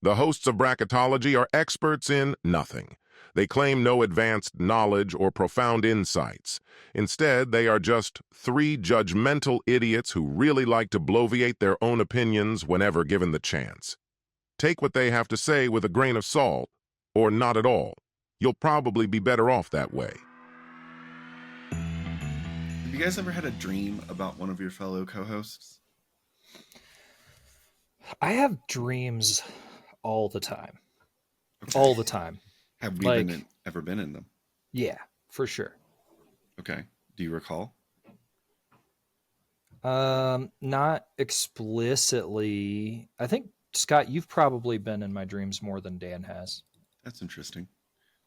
The hosts of Bracketology are experts in nothing. They claim no advanced knowledge or profound insights. Instead, they are just three judgmental idiots who really like to bloviate their own opinions whenever given the chance. Take what they have to say with a grain of salt, or not at all. You'll probably be better off that way. Have you guys ever had a dream about one of your fellow co-hosts? I have dreams all the time. Okay. All the time. Have we ever been in them? Yeah, for sure. Okay. Do you recall? Not explicitly. I think, Scott, you've probably been in my dreams more than Dan has. That's interesting.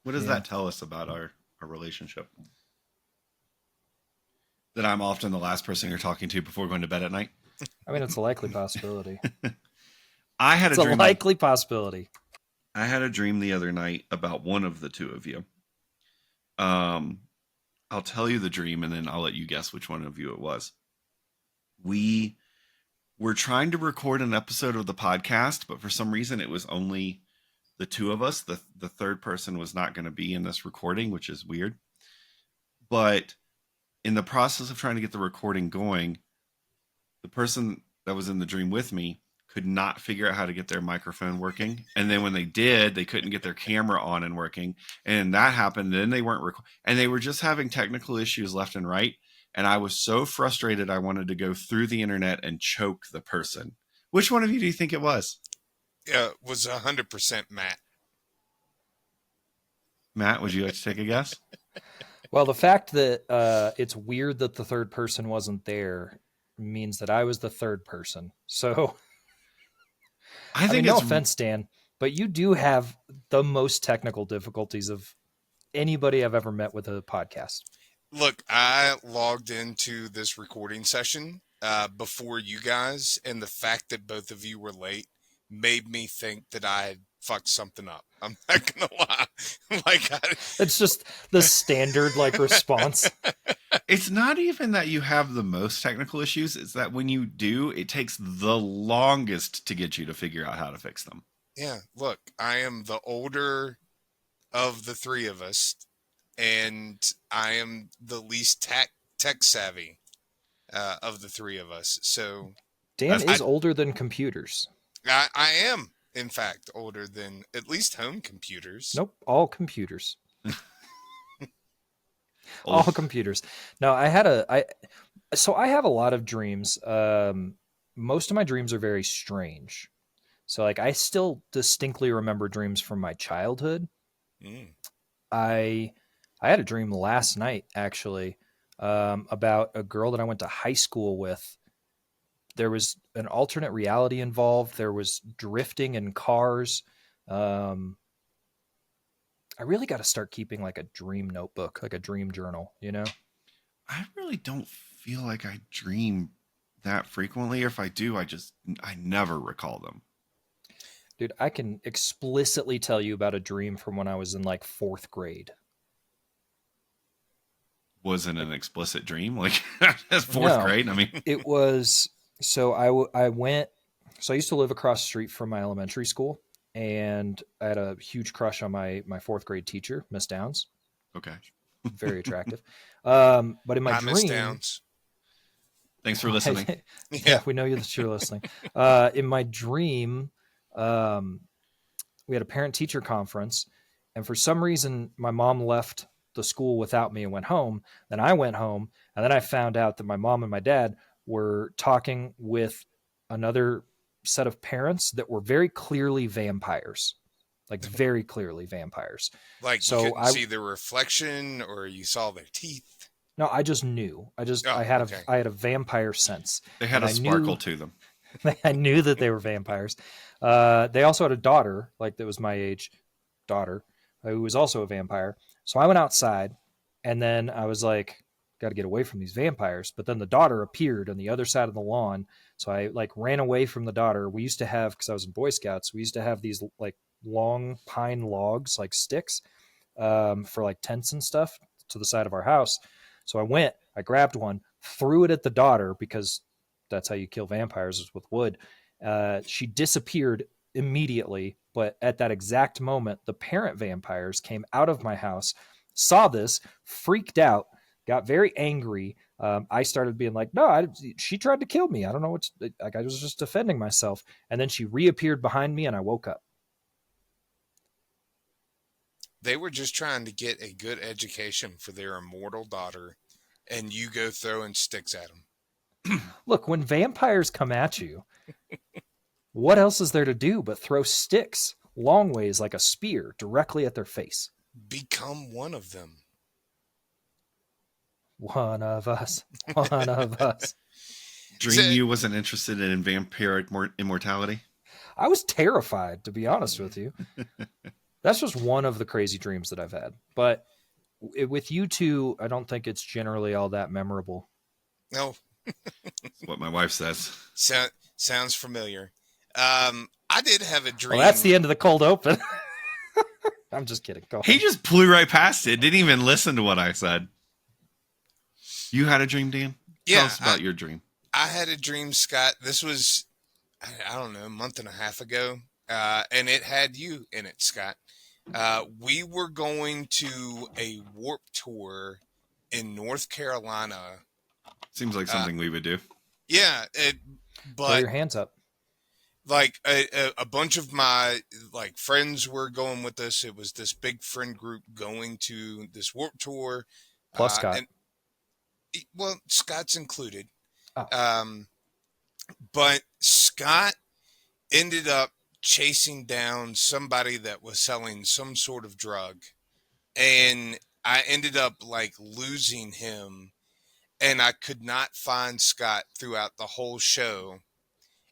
What does that tell us about our relationship? That I'm often the last person you're talking to before going to bed at night? I mean, it's a likely possibility. It's a likely possibility. I had a dream the other night about one of the two of you. I'll tell you the dream and then I'll let you guess which one of you it was. We were trying to record an episode of the podcast, but for some reason it was only the two of us. The third person was not going to be in this recording, which is weird. But in the process of trying to get the recording going, the person that was in the dream with me could not figure out how to get their microphone working. And then when they did, they couldn't get their camera on and working. And that happened. Then they weren't and they were just having technical issues left and right. And I was so frustrated. I wanted to go through the internet and choke the person. Which one of you do you think it was? It was 100% Matt. Matt, would you like to take a guess? Well, the fact that it's weird that the third person wasn't there means that I was the third person. So I think no offense, Dan, but you do have the most technical difficulties of anybody I've ever met with a podcast. Look, I logged into this recording session before you guys, and the fact that both of you were late made me think that I had fucked something up. I'm not gonna lie. It's just the standard response. It's not even that you have the most technical issues. It's that when you do, it takes the longest to get you to figure out how to fix them. Yeah, look, I am the older of the three of us, and I am the least tech savvy of the three of us. So Dan is older than computers. I am, in fact, older than at least home computers. Nope, all computers. All computers. No, I have a lot of dreams. Most of my dreams are very strange. So I still distinctly remember dreams from my childhood. I had a dream last night, actually, about a girl that I went to high school with. There was an alternate reality involved. There was drifting in cars. I really got to start keeping a dream notebook, a dream journal, I really don't feel like I dream that frequently. If I do, I never recall them. Dude, I can explicitly tell you about a dream from when I was in fourth grade. Wasn't an explicit dream? That's fourth grade? I mean, it was. So I went, so I used to live across the street from my elementary school, and I had a huge crush on my fourth grade teacher, Miss Downs. Okay. Very attractive. But in my dream, Miss Downs. Thanks for listening. Yeah, we know that you're listening. In my dream, we had a parent-teacher conference, and for some reason, my mom left the school without me and went home. Then I went home, and then I found out that my mom and my dad were talking with another set of parents that were very clearly vampires, very clearly vampires. So you couldn't see the reflection, or you saw their teeth? No, I just knew. I had a vampire sense. They had a sparkle to them. I knew that they were vampires. They also had a daughter, that was my age, who was also a vampire. So I went outside, and then I was got to get away from these vampires. But then the daughter appeared on the other side of the lawn. So I ran away from the daughter. We used to have, because I was in Boy Scouts, we used to have these long pine logs, sticks, for tents and stuff to the side of our house. So I grabbed one, threw it at the daughter, because that's how you kill vampires, is with wood. She disappeared immediately, But at that exact moment, the parent vampires came out of my house, saw this, freaked out, got very angry. I started being like, no, she tried to kill me. I don't know like I was just defending myself. And then she reappeared behind me and I woke up. They were just trying to get a good education for their immortal daughter, and you go throwing sticks at them. Look, when vampires come at you, what else is there to do but throw sticks long ways like a spear directly at their face? Become one of them. One of us. One of us. Dream you wasn't interested in vampiric immortality? I was terrified, to be honest with you. That's just one of the crazy dreams that I've had. But with you two, I don't think it's generally all that memorable. No. That's what my wife says. Sounds familiar. I did have a dream. Well, that's the end of the cold open. I'm just kidding. Go He ahead. just blew right past it. Didn't even listen to what I said. You had a dream, Dan? Yeah, Tell us about your dream. I had a dream, Scott. This was, I don't know, a month and a half ago. And it had you in it, Scott. We were going to a Warp Tour in North Carolina. Seems like something we would do. Yeah, Throw but your hands up. like a bunch of my like friends were going with us. It was this big friend group going to this Warp Tour. Plus Scott. Well, Scott's included. Oh. But Scott ended up chasing down somebody that was selling some sort of drug. And I ended up like losing him. And I could not find Scott throughout the whole show.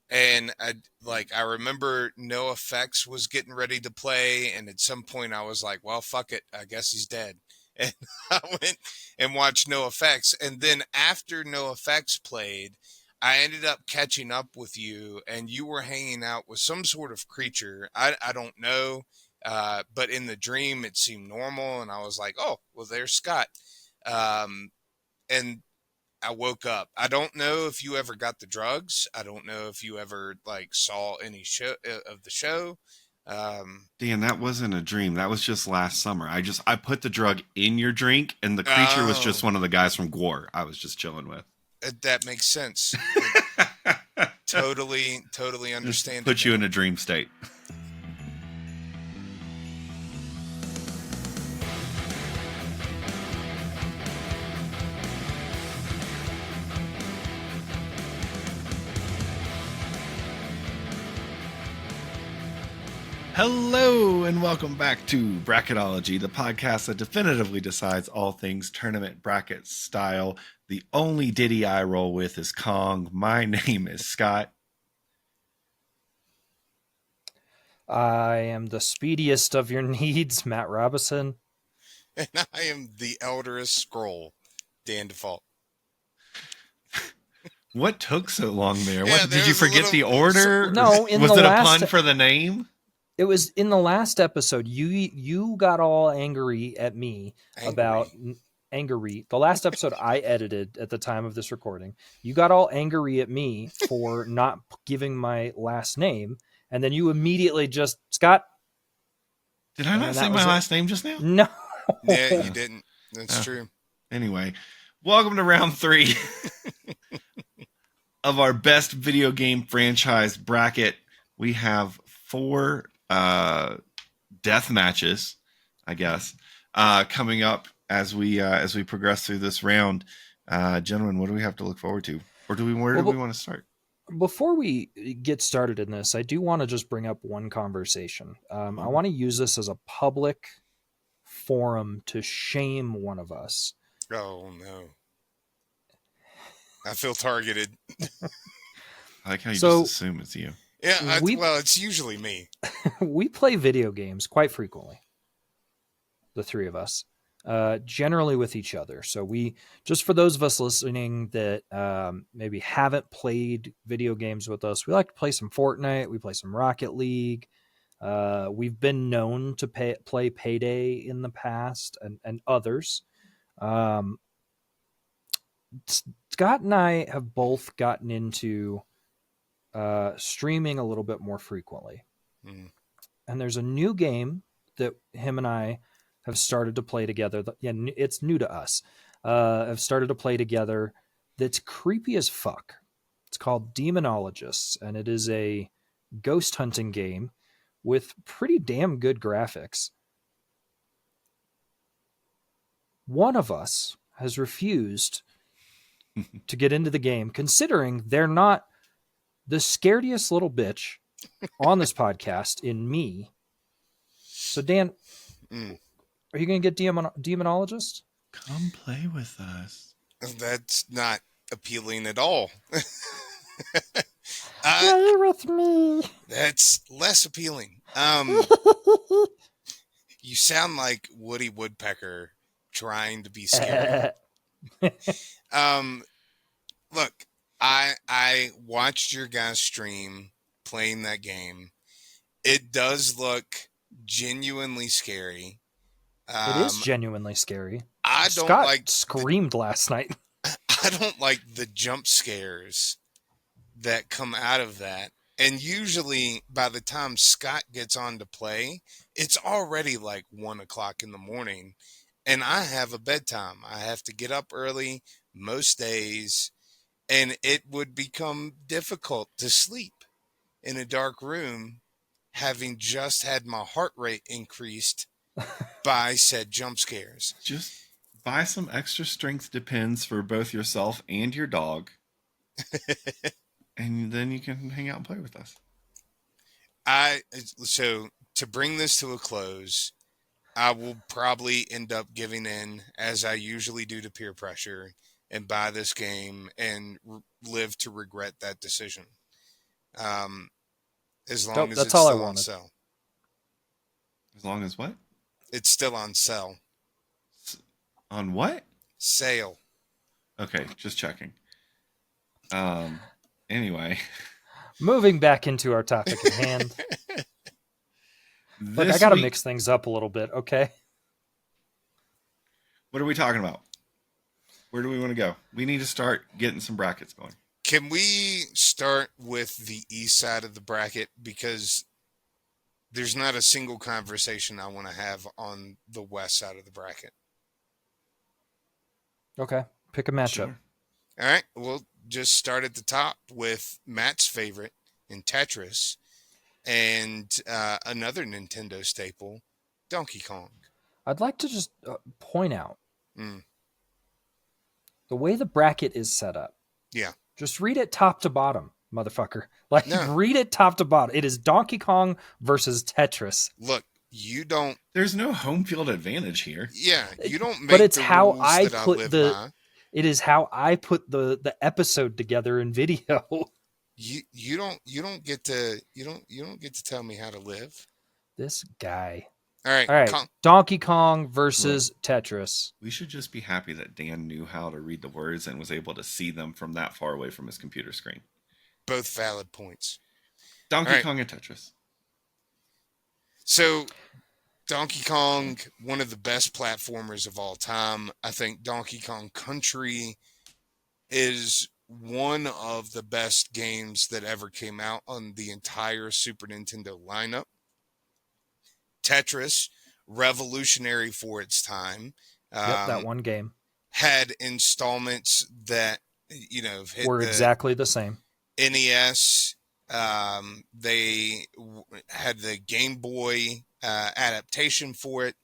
And I remember NoFX was getting ready to play. And at some point I was like, well, fuck it. I guess he's dead. And I went and watched NoFX. And then after NoFX played, I ended up catching up with you, and you were hanging out with some sort of creature. I don't know, but in the dream it seemed normal, and I was like, oh, well, there's Scott. And I woke up. I don't know if you ever got the drugs. I don't know if you ever like saw any show of the show. Dan, that wasn't a dream. That was just last summer. I put the drug in your drink, and the creature was just one of the guys from Gwar I was just chilling with. That makes sense. Totally understand. Put you in a dream state. Hello and welcome back to Bracketology, the podcast that definitively decides all things tournament bracket style. The only Diddy I roll with is Kong. My name is Scott. I am the speediest of your needs, Matt Robinson. And I am the elderest scroll, Dan Default. What took so long there? Yeah, Did you forget the order? No, in was the it a last- pun for the name? It was in the last episode. You got all angry at me about angry. The last episode I edited at the time of this recording. You got all angry at me for not giving my last name, and then you immediately just Scott. Did I not say my last name just now? No. Yeah, you didn't. That's true. Anyway, welcome to round 3 of our best video game franchise bracket. We have 4 death matches, I guess, coming up as we progress through this round. Gentlemen, what do we have to look forward to? Or where do we want to start? Before we get started in this, I do want to just bring up one conversation. I want to use this as a public forum to shame one of us. Oh, no. I feel targeted. I like how you So- just assume it's you. Yeah, We- well, it's usually me. We play video games quite frequently, the three of us, generally with each other. So we, just for those of us listening that maybe haven't played video games with us, we like to play some Fortnite, we play some Rocket League. We've been known to play Payday in the past and others. Scott and I have both gotten into streaming a little bit more frequently. Mm. and there's a new game that him and I have started to play together. Yeah, it's new to us. Have started to play together. That's creepy as fuck. It's called Demonologists, and it is a ghost hunting game with pretty damn good graphics. One of us has refused to get into the game, considering they're not the scariest little bitch on this podcast in me. So, Dan, are you going to get Demonologist? Come play with us. That's not appealing at all. Play with me. That's less appealing. You sound like Woody Woodpecker trying to be scary. Look, I watched your guys' stream playing that game. It does look genuinely scary. It is genuinely scary. I don't Scott like screamed last night. I don't like the jump scares that come out of that. And usually by the time Scott gets on to play, it's already like 1:00 in the morning. And I have a bedtime. I have to get up early most days. And it would become difficult to sleep in a dark room, having just had my heart rate increased by said jump scares. Just buy some extra strength depends for both yourself and your dog. And then you can hang out and play with us. So to bring this to a close, I will probably end up giving in, as I usually do, to peer pressure and buy this game and live to regret that decision. As long as That's it's all I still on wanted. sale. As long as what? It's still on sale. On what? Sale. Okay, just checking. Anyway. Moving back into our topic at hand. Look, I got to mix things up a little bit, okay? What are we talking about? Where do we want to go? We need to start getting some brackets going. Can we start with the east side of the bracket? Because there's not a single conversation I want to have on the west side of the bracket. Okay, pick a matchup. Sure. All right, we'll just start at the top with Matt's favorite in Tetris and another Nintendo staple, Donkey Kong. I'd like to just point out the way the bracket is set up. Yeah. Just read it top to bottom, motherfucker. Like, No. read it top to bottom. It is Donkey Kong versus Tetris. Look, you don't. There's no home field advantage here. Yeah, you don't make But it's the how rules I that put live the. by. It is how I put the episode together in video. You don't get to tell me how to live. This guy. All right. All right. Donkey Kong versus Tetris. We should just be happy that Dan knew how to read the words and was able to see them from that far away from his computer screen. Both valid points. Donkey Kong and Tetris. So, Donkey Kong, one of the best platformers of all time. I think Donkey Kong Country is one of the best games that ever came out on the entire Super Nintendo lineup. Tetris, revolutionary for its time. Yep, that one game. Had installments that, hit were exactly the same. NES. They had the Game Boy adaptation for it.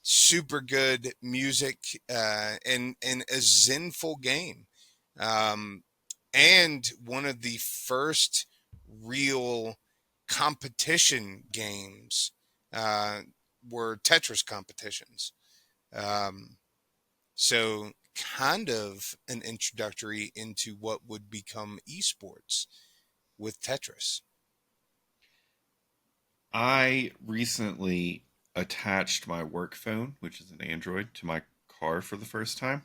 Super good music and a zenful game. And one of the first real competition games were Tetris competitions. So kind of an introductory into what would become esports with Tetris. I recently attached my work phone, which is an Android, to my car for the first time.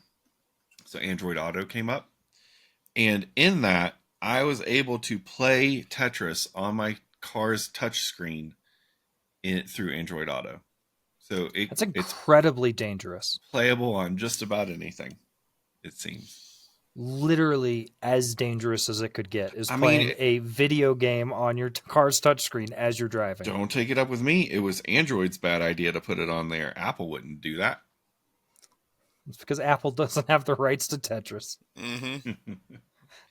So Android Auto came up. And in that, I was able to play Tetris on my car's touchscreen through Android Auto. So it's incredibly dangerous. Playable on just about anything, it seems. literally as dangerous as it could get is I playing mean, a video game on your car's touchscreen as you're driving. Don't take it up with me. It was Android's bad idea to put it on there. Apple wouldn't do that. It's because Apple doesn't have the rights to Tetris. Mm-hmm.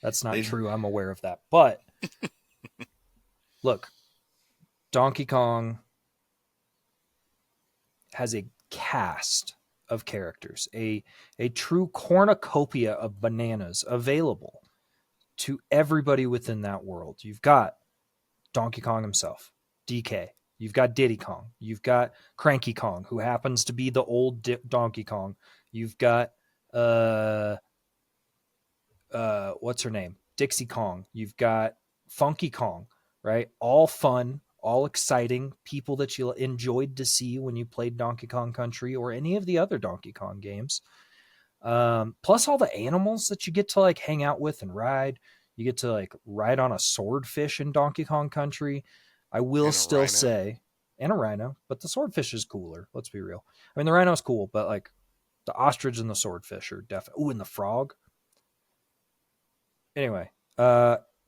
That's not They- true. I'm aware of that. But look, Donkey Kong has a cast of characters, a true cornucopia of bananas available to everybody within that world. You've got Donkey Kong himself, DK. You've got Diddy Kong. You've got Cranky Kong, who happens to be the old Donkey Kong. You've got what's her name? Dixie Kong. You've got Funky Kong, right? All fun, all exciting people that you enjoyed to see when you played Donkey Kong Country or any of the other Donkey Kong games. Plus all the animals that you get to like hang out with and ride. You get to like ride on a swordfish in Donkey Kong Country. I will And a still rhino. say, and a rhino, but the swordfish is cooler. Let's be real. I mean, the rhino's cool, but like the ostrich and the swordfish are definitely. Ooh, and the frog. Anyway,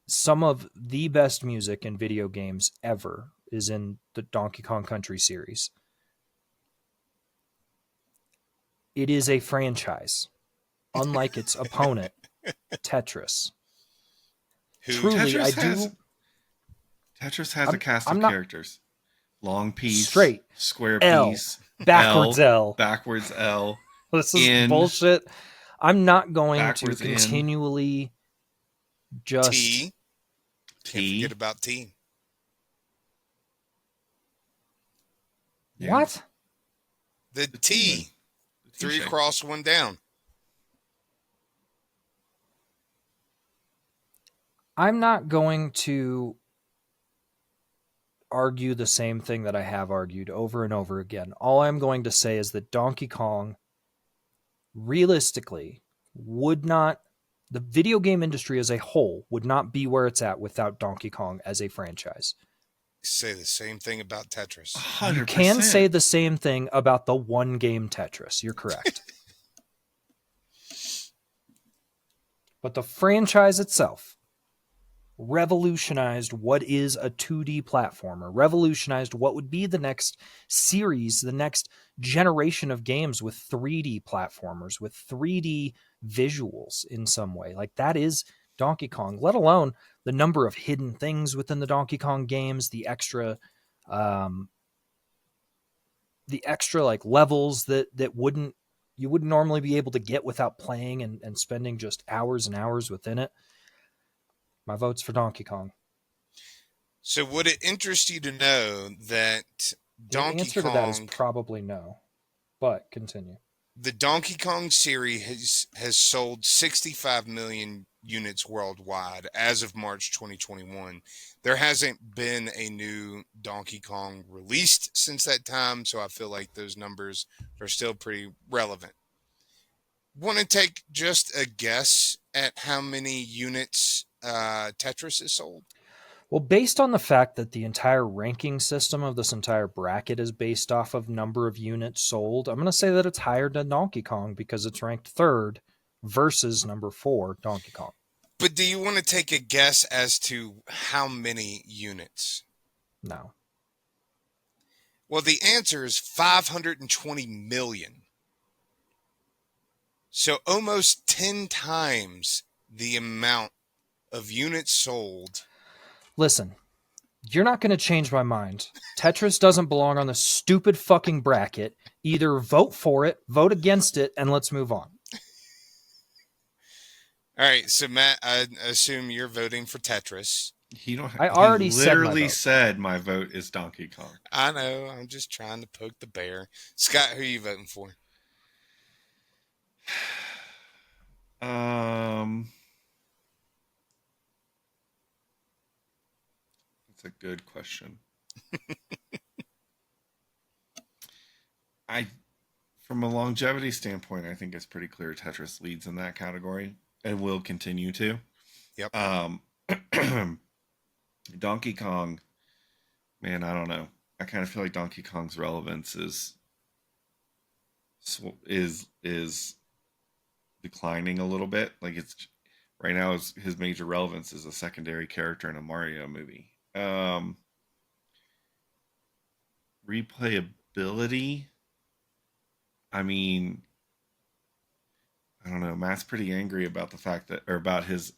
some of the best music in video games ever is in the Donkey Kong Country series. It is a franchise, unlike its opponent, Tetris. Who? Truly, Tetris has a I'm- cast I'm of not- characters. Long piece, Straight, square L, piece, backwards L. backwards L. This is in, bullshit. I'm not going to backwards in, continually just. T. Can't T. forget about T. Yeah. What? The The T. T. Three shape. across, one down. I'm not going to argue the same thing that I have argued over and over again. All I'm going to say is that Donkey Kong realistically would not, the video game industry as a whole would not be where it's at without Donkey Kong as a franchise. Say the same thing about Tetris. 100%. You can say the same thing about the one game Tetris. You're correct. But the franchise itself revolutionized what is a 2D platformer, revolutionized what would be the next series, the next generation of games with 3D platformers, with 3D visuals in some way. Like that is Donkey Kong, let alone the number of hidden things within the Donkey Kong games, the extra like levels that you wouldn't normally be able to get without playing and spending just hours and hours within it. My vote's for Donkey Kong. So would it interest you to know that The Donkey answer to that is Kong, probably no. But continue. the Donkey Kong series has sold 65 million units worldwide as of March 2021. There hasn't been a new Donkey Kong released since that time, so I feel like those numbers are still pretty relevant. Want to take just a guess at how many units Tetris has sold? Well, based on the fact that the entire ranking system of this entire bracket is based off of number of units sold, I'm going to say that it's higher than Donkey Kong because it's ranked third versus number 4, Donkey Kong. But do you want to take a guess as to how many units? No. Well, the answer is 520 million. So almost 10 times the amount of units sold. Listen, you're not going to change my mind. Tetris doesn't belong on the stupid fucking bracket. Either vote for it, vote against it, and let's move on. All right, so Matt, I assume you're voting for Tetris. I already he said my literally vote. said my vote is Donkey Kong. I know, I'm just trying to poke the bear. Scott, who are you voting for? That's a good question. From a longevity standpoint, I think it's pretty clear Tetris leads in that category and will continue to. Yep. Donkey Kong, man, I don't know. I kind of feel like Donkey Kong's relevance is declining a little bit. Like it's right now, his major relevance is a secondary character in a Mario movie. Replayability. I mean, I don't know. Matt's pretty angry about the fact that, or about his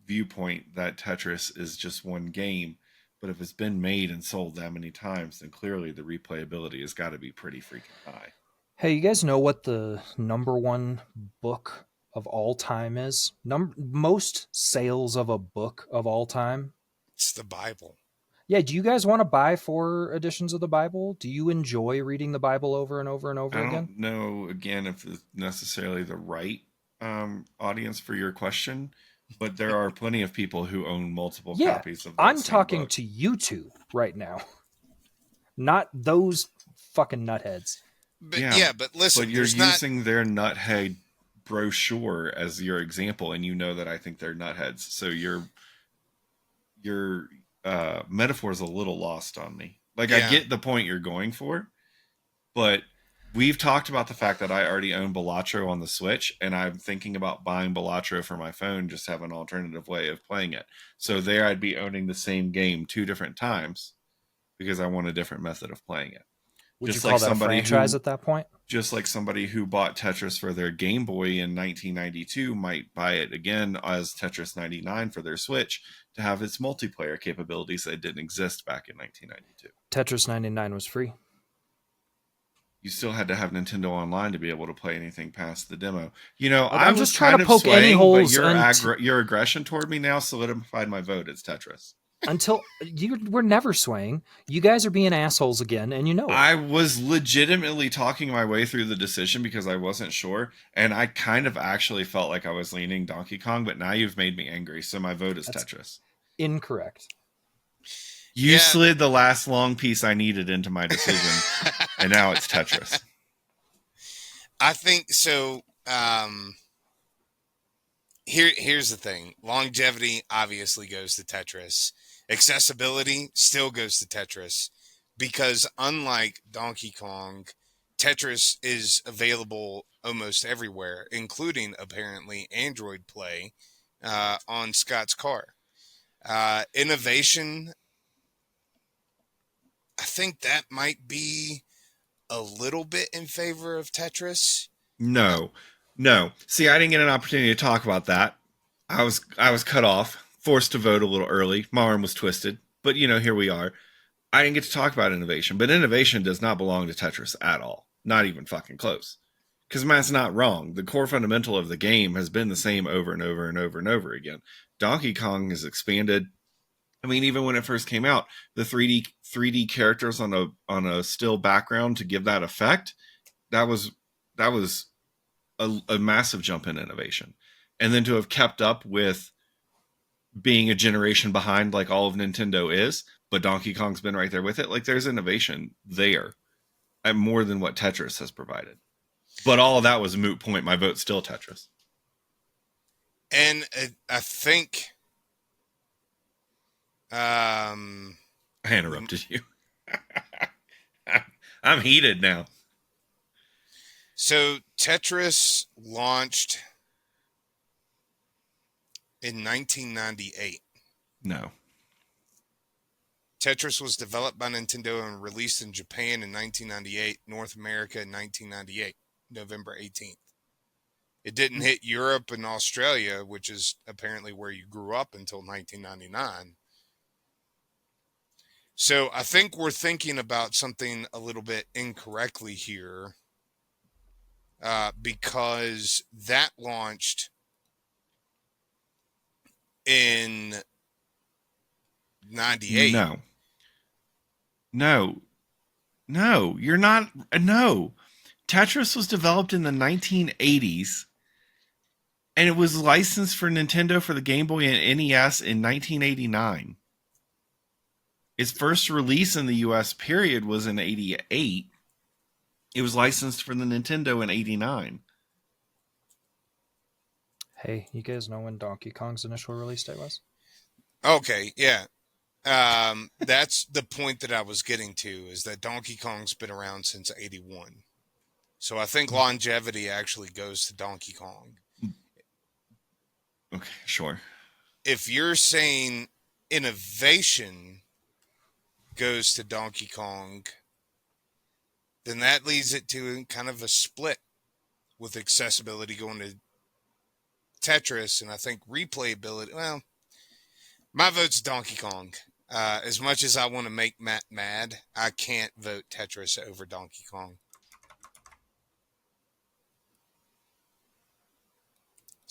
viewpoint that Tetris is just one game. But if it's been made and sold that many times, then clearly the replayability has got to be pretty freaking high. Hey, you guys know what the number one book of all time is? Most sales of a book of all time? It's the Bible. Yeah, do you guys want to buy 4 editions of the Bible? Do you enjoy reading the Bible over and over and over I again? don't know, again, if it's necessarily the right audience for your question, but there are plenty of people who own multiple Yeah, copies of that I'm same talking book. to you two right now, not those fucking nutheads. But Yeah, but listen, But you're there's not. using their nuthead brochure as your example, and you know that I think they're nutheads. So your metaphor is a little lost on me. Like, I Yeah. get the point you're going for, but we've talked about the fact that I already own Balatro on the Switch, and I'm thinking about buying Balatro for my phone, just have an alternative way of playing it. So there I'd be owning the same game 2 different times because I want a different method of playing it. Would Just you call like that a somebody franchise who- at that point? Just like somebody who bought Tetris for their Game Boy in 1992 might buy it again as Tetris 99 for their Switch to have its multiplayer capabilities that didn't exist back in 1992. Tetris 99 was free. You still had to have Nintendo Online to be able to play anything past the demo. You know, I'm I was just trying to kind of poke any swaying, holes but your aggression toward me now solidified my vote. It's Tetris. Until we're never swaying. You guys are being assholes again, and you know it. I was legitimately talking my way through the decision because I wasn't sure, and I kind of actually felt like I was leaning Donkey Kong, but now you've made me angry, so my vote is That's- Tetris. Incorrect. You Yeah. slid the last long piece I needed into my decision, and now it's Tetris. I think so. Here's the thing: longevity obviously goes to Tetris. Accessibility still goes to Tetris because unlike Donkey Kong, Tetris is available almost everywhere, including apparently Android Play on Scott's car. Innovation, I think that might be a little bit in favor of Tetris. No. See, I didn't get an opportunity to talk about that. I was cut off, forced to vote a little early. My arm was twisted, but here we are. I didn't get to talk about innovation, but innovation does not belong to Tetris at all. Not even fucking close. Because Matt's not wrong. The core fundamental of the game has been the same over and over and over and over again. Donkey Kong has expanded. I mean, even when it first came out, the 3D characters on a still background to give that effect, that was a massive jump in innovation. And then to have kept up with being a generation behind like all of Nintendo is, but Donkey Kong's been right there with it. Like, there's innovation there at more than what Tetris has provided. But all of that was a moot point. My vote's still Tetris. And I think I interrupted you. I'm heated now. so. Tetris launched in 1998. No. Tetris was developed by Nintendo and released in Japan in 1998, North America in 1998, November 18th. It didn't hit Europe and Australia, which is apparently where you grew up, until 1999. So I think we're thinking about something a little bit incorrectly here, because that launched in 98. No, you're not. No. Tetris was developed in the 1980s, and it was licensed for Nintendo for the Game Boy and NES in 1989. Its first release in the US period was in 88. It was licensed for the Nintendo in 89. Hey, you guys know when Donkey Kong's initial release date was? Okay, yeah. That's the point that I was getting to, is that Donkey Kong's been around since 81. So I think longevity actually goes to Donkey Kong. Okay, sure. If you're saying innovation goes to Donkey Kong, then that leads it to kind of a split with accessibility going to Tetris, and I think replayability. Well, my vote's Donkey Kong. As much as I want to make Matt mad, I can't vote Tetris over Donkey Kong.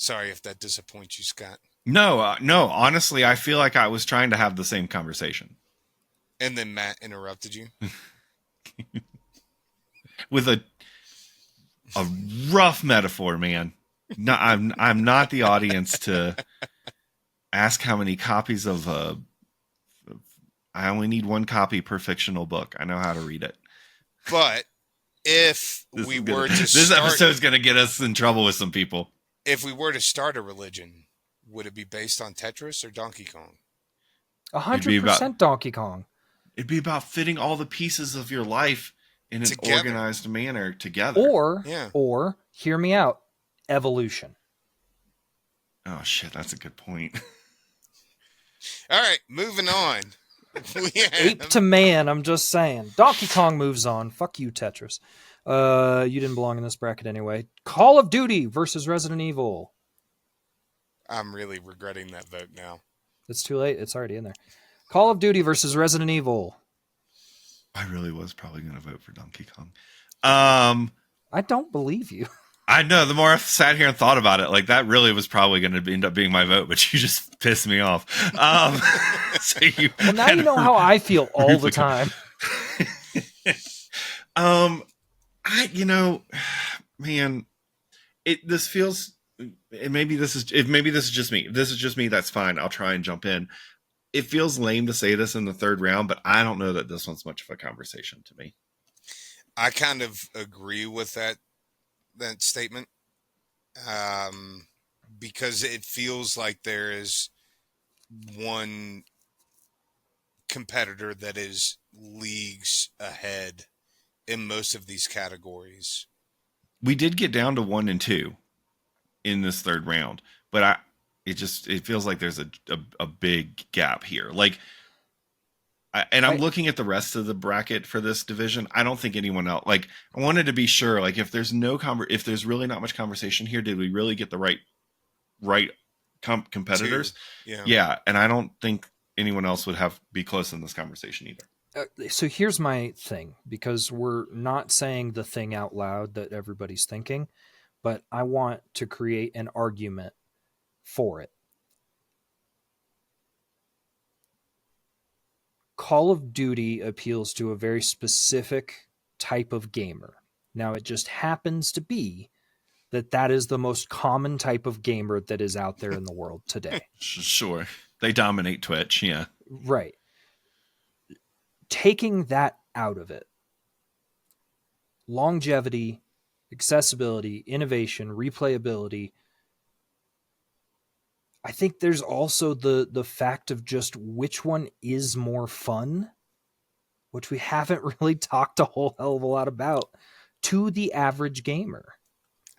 Sorry if that disappoints you, Scott. No, no. Honestly, I feel like I was trying to have the same conversation And then Matt interrupted you. with a rough metaphor, man. No, I'm not the audience to ask how many copies of I only need one copy per fictional book. I know how to read it. But if we were to this start, episode's gonna get us in trouble with some people. if we were to start a religion, would it be based on Tetris or Donkey Kong? 100% Donkey Kong. It'd be about fitting all the pieces of your life in an Together. organized manner together. Or hear me out, evolution. Oh shit, that's a good point. All right, moving on. Ape to man, I'm just saying. Donkey Kong moves on. Fuck you, Tetris. You didn't belong in this bracket anyway. Call of Duty versus Resident Evil. I'm really regretting that vote now. It's too late. It's already in there. Call of Duty versus Resident Evil. I really was probably going to vote for Donkey Kong. I don't believe you. I know. The more I sat here and thought about it, like that really was probably going to end up being my vote, but you just pissed me off. So well, now you know how I feel all the time. Man, this feels. Maybe this is just me. If this is just me, that's fine. I'll try and jump in. It feels lame to say this in the third round, but I don't know that this one's much of a conversation to me. I kind of agree with that statement, because it feels like there is one competitor that is leagues ahead in most of these categories. We did get down to 1 and 2 in this third round, but it feels like there's a big gap here. Like, I'm looking at the rest of the bracket for this division. I don't think anyone else, like, I wanted to be sure, like, if there's if there's really not much conversation here, did we really get the right competitors? Yeah. And I don't think anyone else would be close in this conversation either. So here's my thing, because we're not saying the thing out loud that everybody's thinking, but I want to create an argument for it. Call of Duty appeals to a very specific type of gamer. Now, it just happens to be that is the most common type of gamer that is out there in the world today. Sure. They dominate Twitch, yeah. Right. Taking that out of it, longevity, accessibility, innovation, replayability, I think there's also the fact of just which one is more fun, which we haven't really talked a whole hell of a lot about, to the average gamer.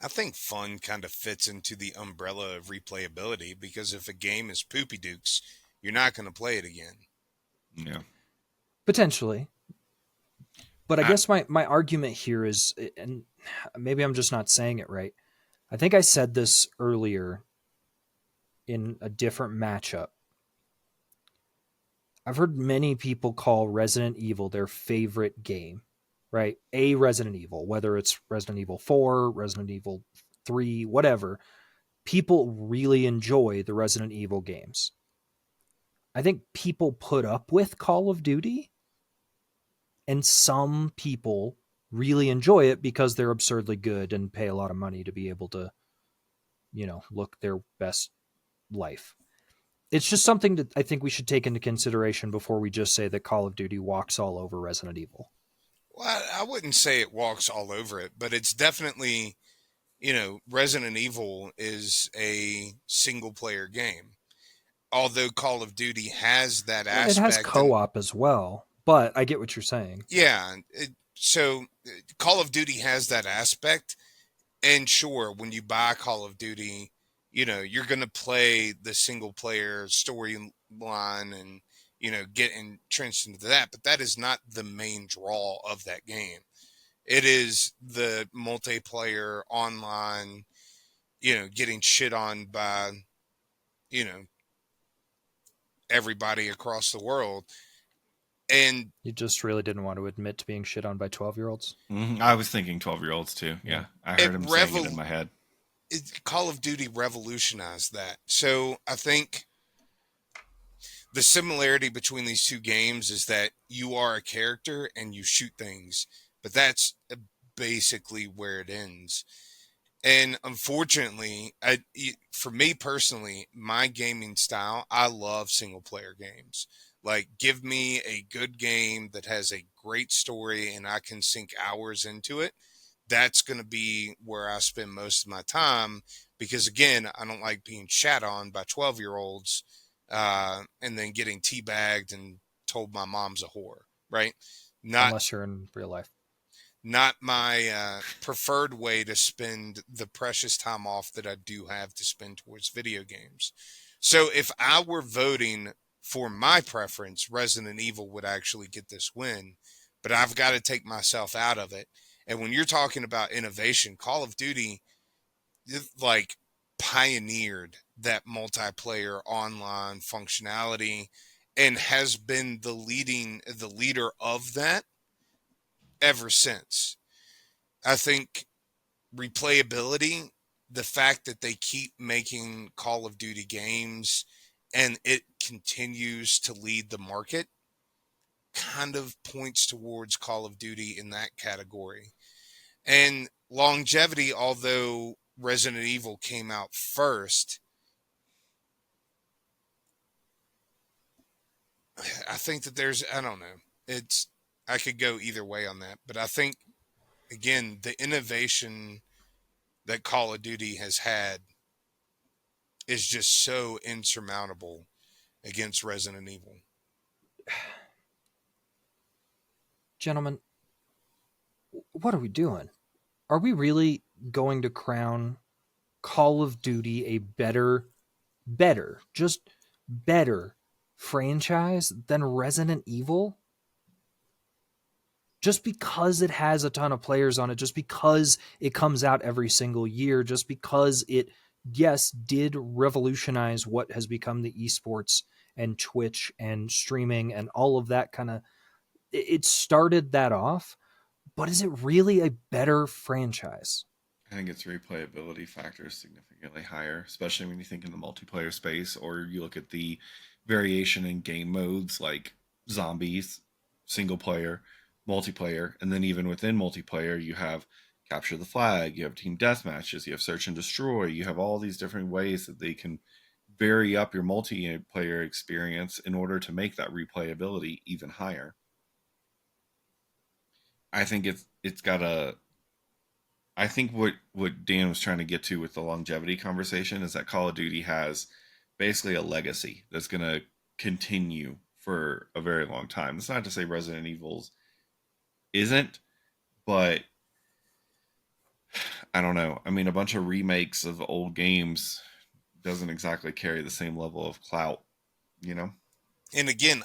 I think fun kind of fits into the umbrella of replayability, because if a game is poopy dukes, you're not going to play it again. Yeah. Potentially. But I guess my argument here is, and maybe I'm just not saying it right, I think I said this earlier in a different matchup. I've heard many people call Resident Evil their favorite game, right? A Resident Evil, whether it's Resident Evil 4, Resident Evil 3, whatever. People really enjoy the Resident Evil games. I think people put up with Call of Duty, and some people really enjoy it because they're absurdly good and pay a lot of money to be able to, look their best life. It's just something that I think we should take into consideration before we just say that Call of Duty walks all over Resident Evil. Well, I wouldn't say it walks all over it, but it's definitely, Resident Evil is a single player game. Although Call of Duty has that aspect. It has co-op as well, but I get what you're saying. Yeah. so Call of Duty has that aspect. And sure, when you buy Call of Duty, you're going to play the single player storyline and, get entrenched into that. But that is not the main draw of that game. It is the multiplayer online, getting shit on by, you know, everybody across the world. And You just really didn't want to admit to being shit on by 12-year-olds? I was thinking 12-year-olds too. Yeah. I heard him saying it in my head. Call of Duty revolutionized that. So I think the similarity between these two games is that you are a character and you shoot things, but that's basically where it ends. And unfortunately, for me personally, my gaming style, I love single player games. Like, give me a good game that has a great story and I can sink hours into it. That's going to be where I spend most of my time because, again, I don't like being shat on by 12-year-olds and then getting teabagged and told my mom's a whore, right? Unless you're in real life. Not my preferred way to spend the precious time off that I do have to spend towards video games. So if I were voting for my preference, Resident Evil would actually get this win, but I've got to take myself out of it. And when you're talking about innovation, Call of Duty, like, pioneered that multiplayer online functionality and has been the leader of that ever since. I think replayability, the fact that they keep making Call of Duty games and it continues to lead the market, kind of points towards Call of Duty in that category. And longevity, although Resident Evil came out first, I think that I don't know. I could go either way on that, but I think, again, the innovation that Call of Duty has had is just so insurmountable against Resident Evil. Gentlemen, what are we doing? Are we really going to crown Call of Duty a better franchise than Resident Evil? Just because it has a ton of players on it, just because it comes out every single year, just because it, yes, did revolutionize what has become the esports and Twitch and streaming and all of that kind of, it started that off, but is it really a better franchise? I think its replayability factor is significantly higher, especially when you think in the multiplayer space, or you look at the variation in game modes like zombies, single player, multiplayer, and then even within multiplayer, you have capture the flag, you have team deathmatches, you have search and destroy, you have all these different ways that they can vary up your multiplayer experience in order to make that replayability even higher. I think it's got a I think what Dan was trying to get to with the longevity conversation is that Call of Duty has basically a legacy that's going to continue for a very long time. It's not to say Resident Evil's isn't, but I don't know. I mean, a bunch of remakes of old games doesn't exactly carry the same level of clout, you know? And again,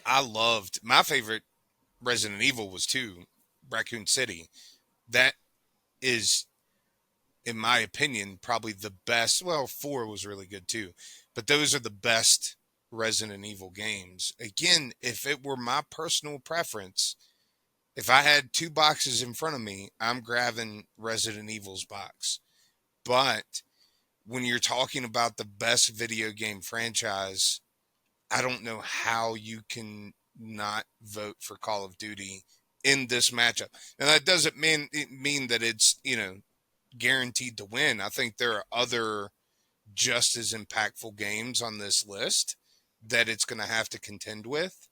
my favorite Resident Evil was 2, Raccoon City. That is, in my opinion, probably the best. Well, 4 was really good too, but those are the best Resident Evil games. Again, if it were my personal preference, if I had 2 boxes in front of me, I'm grabbing Resident Evil's box. But when you're talking about the best video game franchise, I don't know how you can not vote for Call of Duty in this matchup. And that doesn't mean that it's, guaranteed to win. I think there are other just as impactful games on this list that it's going to have to contend with.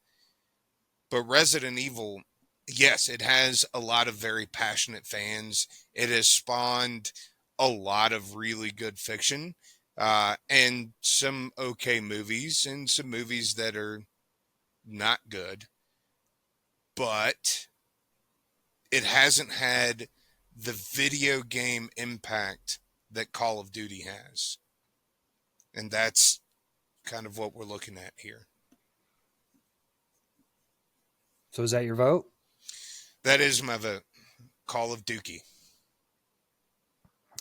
But Resident Evil, yes, it has a lot of very passionate fans. It has spawned a lot of really good fiction and some okay movies and some movies that are not good. But it hasn't had the video game impact that Call of Duty has. And that's kind of what we're looking at here. So is that your vote? That is my vote. Call of Duty.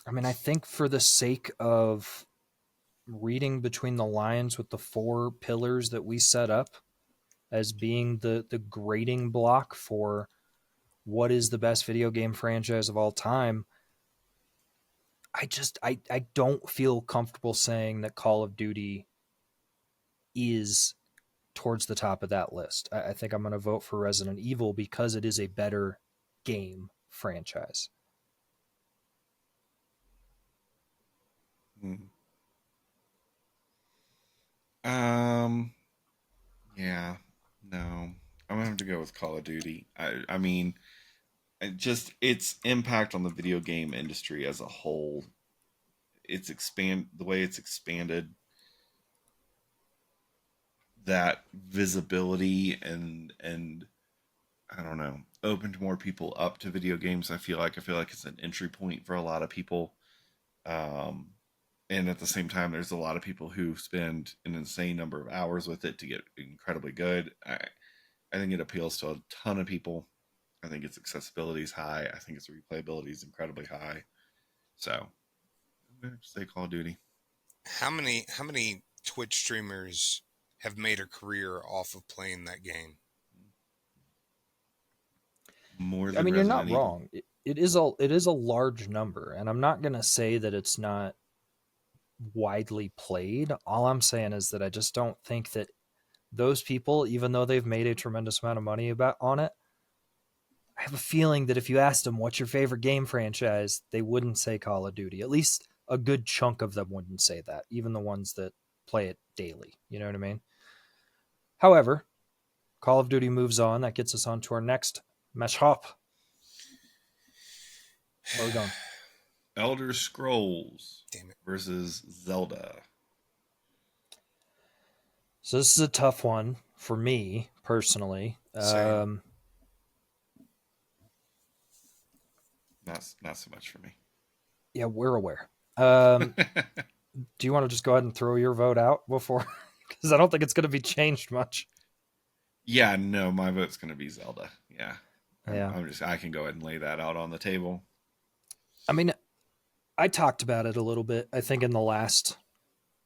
I mean, I think for the sake of reading between the lines with the 4 pillars that we set up as being the grading block for what is the best video game franchise of all time, I don't feel comfortable saying that Call of Duty is towards the top of that list. I think I'm going to vote for Resident Evil because it is a better game franchise. Yeah, no, I'm gonna have to go with Call of Duty. I mean, just its impact on the video game industry as a whole, the way it's expanded that visibility and I don't know, opened more people up to video games. I feel like it's an entry point for a lot of people. And at the same time, there's a lot of people who spend an insane number of hours with it to get incredibly good. I think it appeals to a ton of people. I think its accessibility is high. I think its replayability is incredibly high. So I'm going to say Call of Duty. How many Twitch streamers have made a career off of playing that game? More than I mean, you're Resident not Evil. wrong. It is a large number, and I'm not going to say that it's not widely played. All I'm saying is that I just don't think that those people, even though they've made a tremendous amount of money on it, I have a feeling that if you asked them what's your favorite game franchise, they wouldn't say Call of Duty. At least a good chunk of them wouldn't say that, even the ones that play it daily. You know what I mean? However, Call of Duty moves on. That gets us on to our next matchup. Where are we going? Elder Scrolls Damn it. versus Zelda. So this is a tough one for me personally. Same. Not so much for me. Yeah, we're aware. Do you want to just go ahead and throw your vote out before? Because I don't think it's going to be changed much. Yeah, no, my vote's going to be Zelda. Yeah. Yeah. I can go ahead and lay that out on the table. I mean, I talked about it a little bit, I think, in the last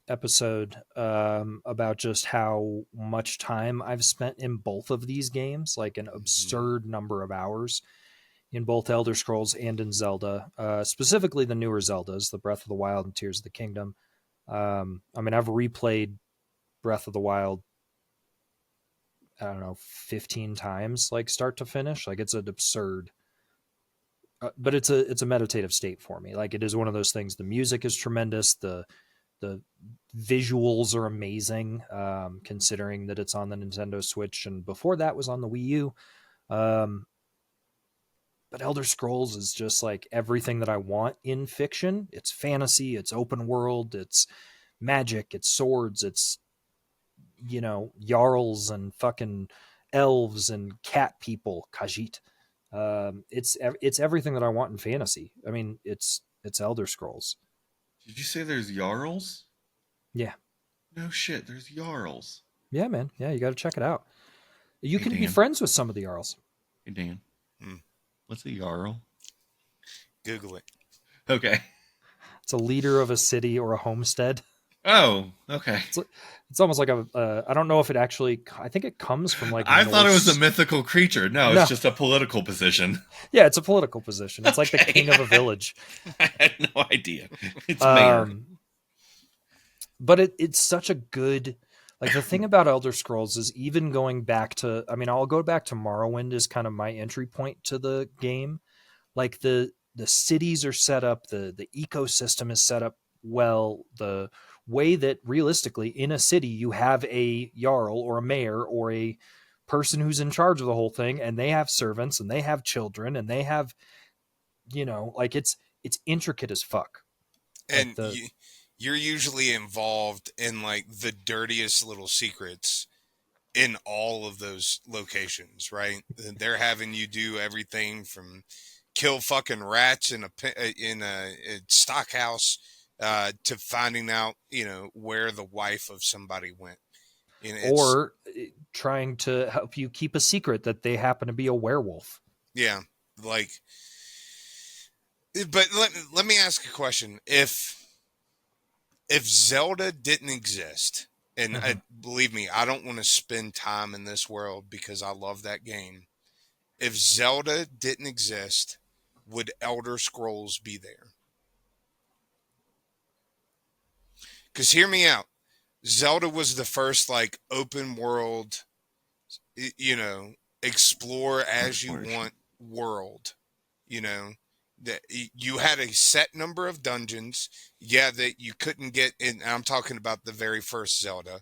episode about just how much time I've spent in both of these games, like an absurd number of hours in both Elder Scrolls and in Zelda, specifically the newer Zeldas, the Breath of the Wild and Tears of the Kingdom. I mean, I've replayed Breath of the Wild, I don't know, 15 times, like start to finish. Like it's an absurd, but it's a meditative state for me. Like it is one of those things. The music is tremendous. The visuals are amazing, considering that it's on the Nintendo Switch and before that was on the Wii U. But Elder Scrolls is just like everything that I want in fiction. It's fantasy, it's open world, it's magic, it's swords, it's, you know, jarls and fucking elves and cat people, Khajiit. It's everything that I want in fantasy. I mean, it's Elder Scrolls. Did you say there's Jarls? Yeah. No shit, there's Jarls. Yeah, man. Yeah, you got to check it out. You Hey, can be Dan. friends with some of the jarls. Hey, Dan. What's a Jarl? Google it. Okay. It's a leader of a city or a homestead. Oh, okay. It's almost like I don't know if it actually, I think it comes from like I thought it was Norse- a mythical creature. No, No. it's just a political position. Yeah, it's a political position. It's like the Okay. king of a village. I had no idea. It's mayor. But it's such a good, like the thing about Elder Scrolls is even going back to, I mean, I'll go back to Morrowind as kind of my entry point to the game. Like the cities are set up, the ecosystem is set up well, the way that realistically in a city you have a jarl or a mayor or a person who's in charge of the whole thing, and they have servants and they have children and they have, you know, like it's intricate as fuck. And Like you're usually involved in like the dirtiest little secrets in all of those locations, right? They're having you do everything from kill fucking rats in a stock house to finding out, where the wife of somebody went. Or trying to help you keep a secret that they happen to be a werewolf. Yeah, like, but let me ask a question. If Zelda didn't exist, and believe me, I don't want to spend time in this world because I love that game. If Zelda didn't exist, would Elder Scrolls be there? Because hear me out. Zelda was the first like open world, explore as you want world. That you had a set number of dungeons. Yeah, that you couldn't get in. I'm talking about the very first Zelda,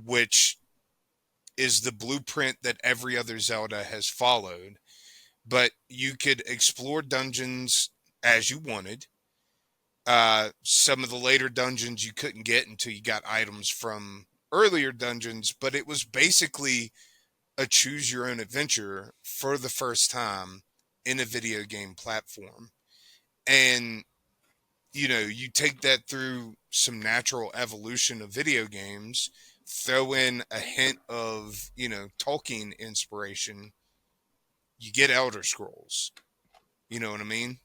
which is the blueprint that every other Zelda has followed. But you could explore dungeons as you wanted. Some of the later dungeons you couldn't get until you got items from earlier dungeons, but it was basically a choose your own adventure for the first time in a video game platform. And, you take that through some natural evolution of video games, throw in a hint of, Tolkien inspiration, you get Elder Scrolls. You know what I mean?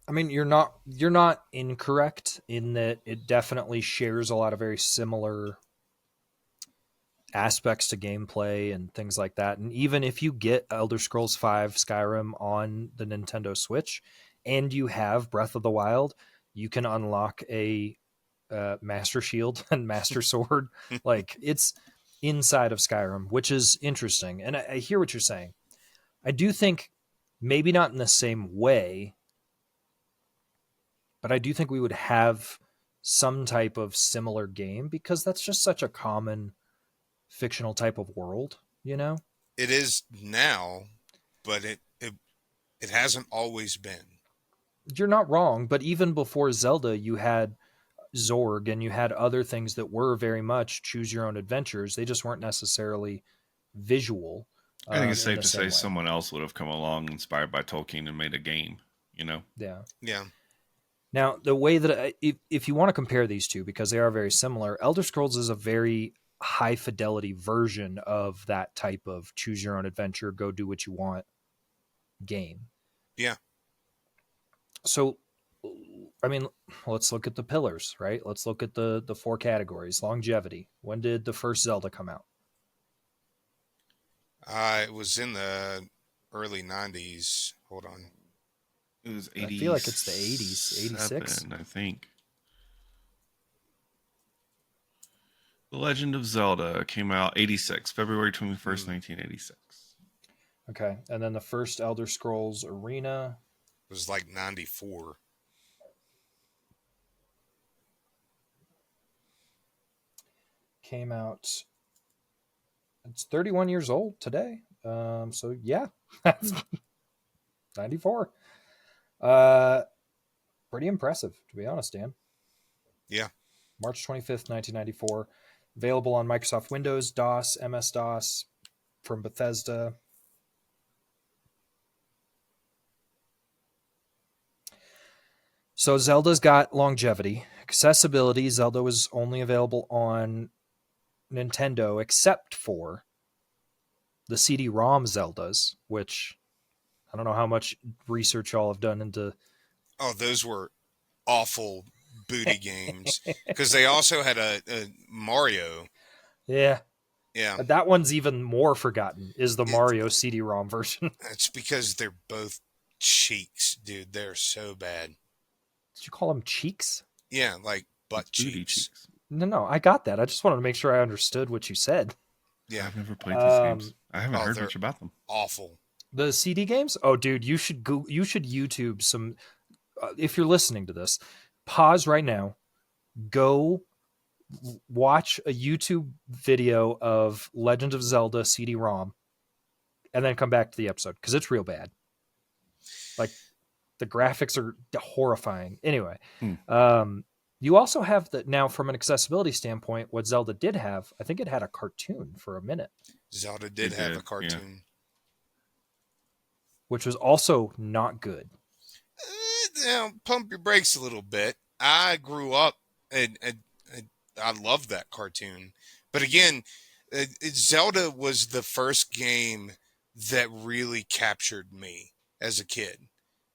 I mean, you're not incorrect in that it definitely shares a lot of very similar aspects to gameplay and things like that. And even if you get Elder Scrolls V Skyrim on the Nintendo Switch and you have Breath of the Wild, you can unlock a Master Shield and Master Sword. Like, it's inside of Skyrim, which is interesting. And I hear what you're saying. I do think maybe not in the same way, but I do think we would have some type of similar game because that's just such a common fictional type of world, It is now, but it hasn't always been. You're not wrong, but even before Zelda, you had Zorg and you had other things that were very much choose your own adventures. They just weren't necessarily visual. I think it's safe to say way. someone else would have come along inspired by Tolkien and made a game, Yeah. Yeah. Now, the way that if you want to compare these two, because they are very similar, Elder Scrolls is a very high fidelity version of that type of choose your own adventure, go do what you want game. Yeah. So, I mean, let's look at the pillars, right? Let's look at the 4 categories. Longevity. When did the first Zelda come out? It was in the early 90s. Hold on. It was 80. I feel like it's the 80s, 86. I think. The Legend of Zelda came out 86, February 21st, 1986. Okay. And then the first Elder Scrolls Arena was like 94. came out. It's 31 years old today. So yeah, 94. Pretty impressive, to be honest, Dan. Yeah. March 25th, 1994. Available on Microsoft Windows, DOS, MS-DOS, from Bethesda. So Zelda's got longevity. Accessibility, Zelda was only available on Nintendo except for the CD-ROM Zeldas, which I don't know how much research y'all have done into. Oh, those were awful booty games because they also had a Mario. Yeah. Yeah. That one's even more forgotten, is the Mario CD-ROM version. It's because they're both cheeks, dude. They're so bad. Did you call them cheeks? Yeah, like butt Booty cheeks. No, I got that. I just wanted to make sure I understood what you said. Yeah. I've never played these games. I haven't heard they're much about them. Awful. The CD games? Oh, dude, you should YouTube some. If you're listening to this, pause right now. Go watch a YouTube video of Legend of Zelda CD-ROM, and then come back to the episode because it's real bad. Like, the graphics are horrifying. Anyway, You also have the now from an accessibility standpoint, what Zelda did have, I think it had a cartoon for a minute, Zelda did It have did, a yeah. cartoon. which was also not good. Pump your brakes a little bit. I grew up and I loved that cartoon. But again, Zelda was the first game that really captured me as a kid.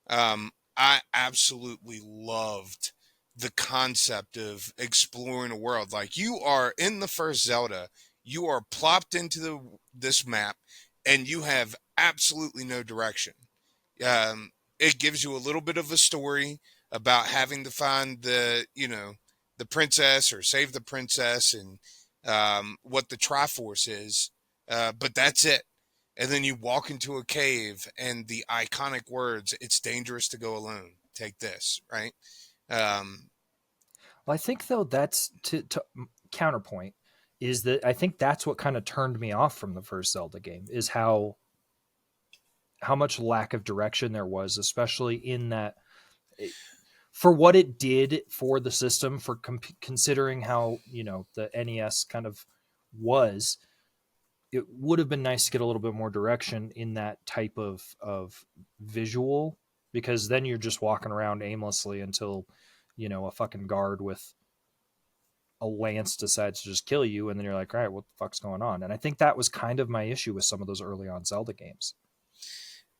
I absolutely loved the concept of exploring a world. Like, you are in the first Zelda, you are plopped into this map, and you have absolutely no direction. It gives you a little bit of a story about having to find the princess or save the princess, and what the Triforce is. But that's it. And then you walk into a cave, and the iconic words, "It's dangerous to go alone. Take this," right? Um, Well, I think though that's to counterpoint is that I think that's what kind of turned me off from the first Zelda game is how much lack of direction there was, especially in that for what it did for the system, for considering how the NES kind of was. It would have been nice to get a little bit more direction in that type of visual, because then you're just walking around aimlessly until a fucking guard with a lance decides to just kill you, and then you're like, all right, what the fuck's going on? And I think that was kind of my issue with some of those early on Zelda games.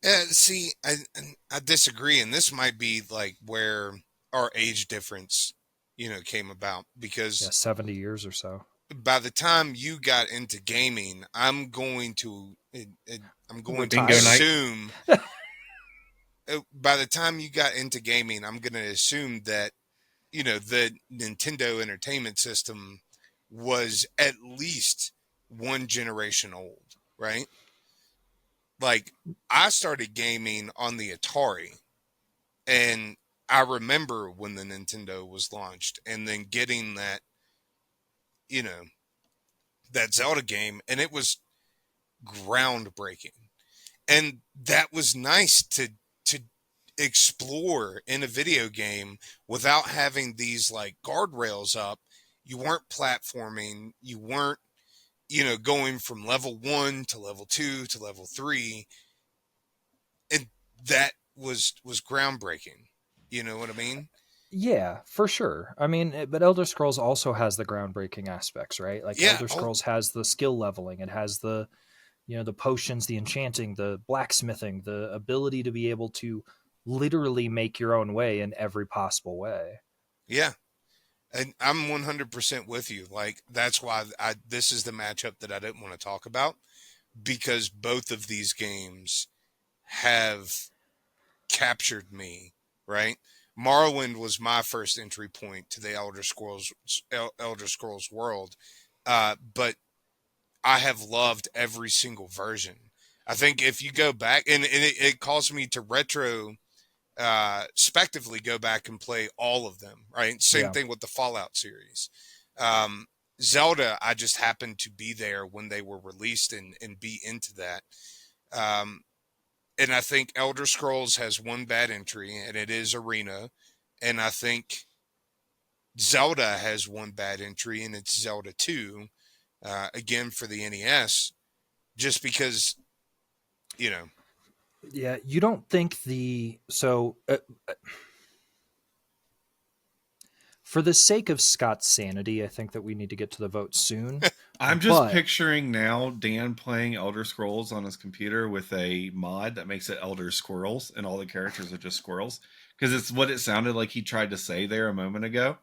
See, I disagree, and this might be like where our age difference, came about, because 70 years or so. by the time you got into gaming, I'm going to Retire. assume. By the time you got into gaming, I'm going to assume that the Nintendo Entertainment System was at least one generation old, right? Like, I started gaming on the Atari, and I remember when the Nintendo was launched, and then getting that, that Zelda game, and it was groundbreaking. And that was nice to explore in a video game without having these like guardrails up. You weren't platforming, you weren't going from level 1 to level 2 to level 3, and that was groundbreaking. You know what I mean? Yeah, for sure. I mean, but Elder Scrolls also has the groundbreaking aspects, right? Like Yeah. Elder Scrolls has the skill leveling, it has the the potions, the enchanting, the blacksmithing, the ability to be able to literally make your own way in every possible way. Yeah. And I'm 100% with you. Like, that's why this is the matchup that I didn't want to talk about, because both of these games have captured me, right? Morrowind was my first entry point to the Elder Scrolls world, but I have loved every single version. I think if you go back, and it caused me to respectively go back and play all of them, right? Same thing with the Fallout series. Zelda, I just happened to be there when they were released and be into that. And I think Elder Scrolls has one bad entry, and it is Arena. And I think Zelda has one bad entry, and it's Zelda 2, again for the NES, just because, Yeah, you don't think for the sake of Scott's sanity, I think that we need to get to the vote soon. I'm just picturing now Dan playing Elder Scrolls on his computer with a mod that makes it Elder Squirrels, and all the characters are just squirrels, because it's what it sounded like he tried to say there a moment ago.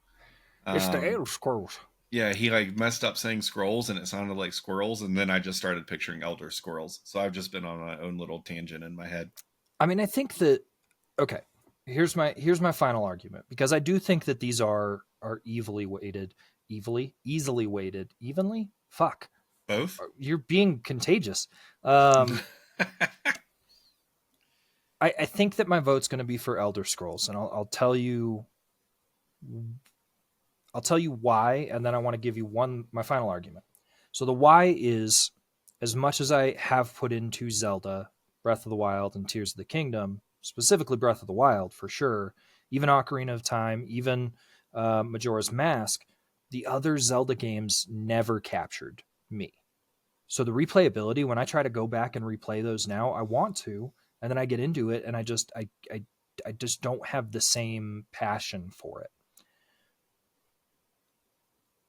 It's the Elder Scrolls. Yeah, he like messed up saying scrolls, and it sounded like squirrels, and then I just started picturing Elder Squirrels. So I've just been on my own little tangent in my head. I mean, I think that here's my final argument, because I do think that these are easily weighted. Fuck. Both? You're being contagious. I think that my vote's going to be for Elder Scrolls, and I'll tell you why, and then I want to give you my final argument. So the why is, as much as I have put into Zelda, Breath of the Wild, and Tears of the Kingdom, specifically Breath of the Wild for sure, even Ocarina of Time, even Majora's Mask, the other Zelda games never captured me. So the replayability, when I try to go back and replay those now, I want to, and then I get into it, and I just don't have the same passion for it.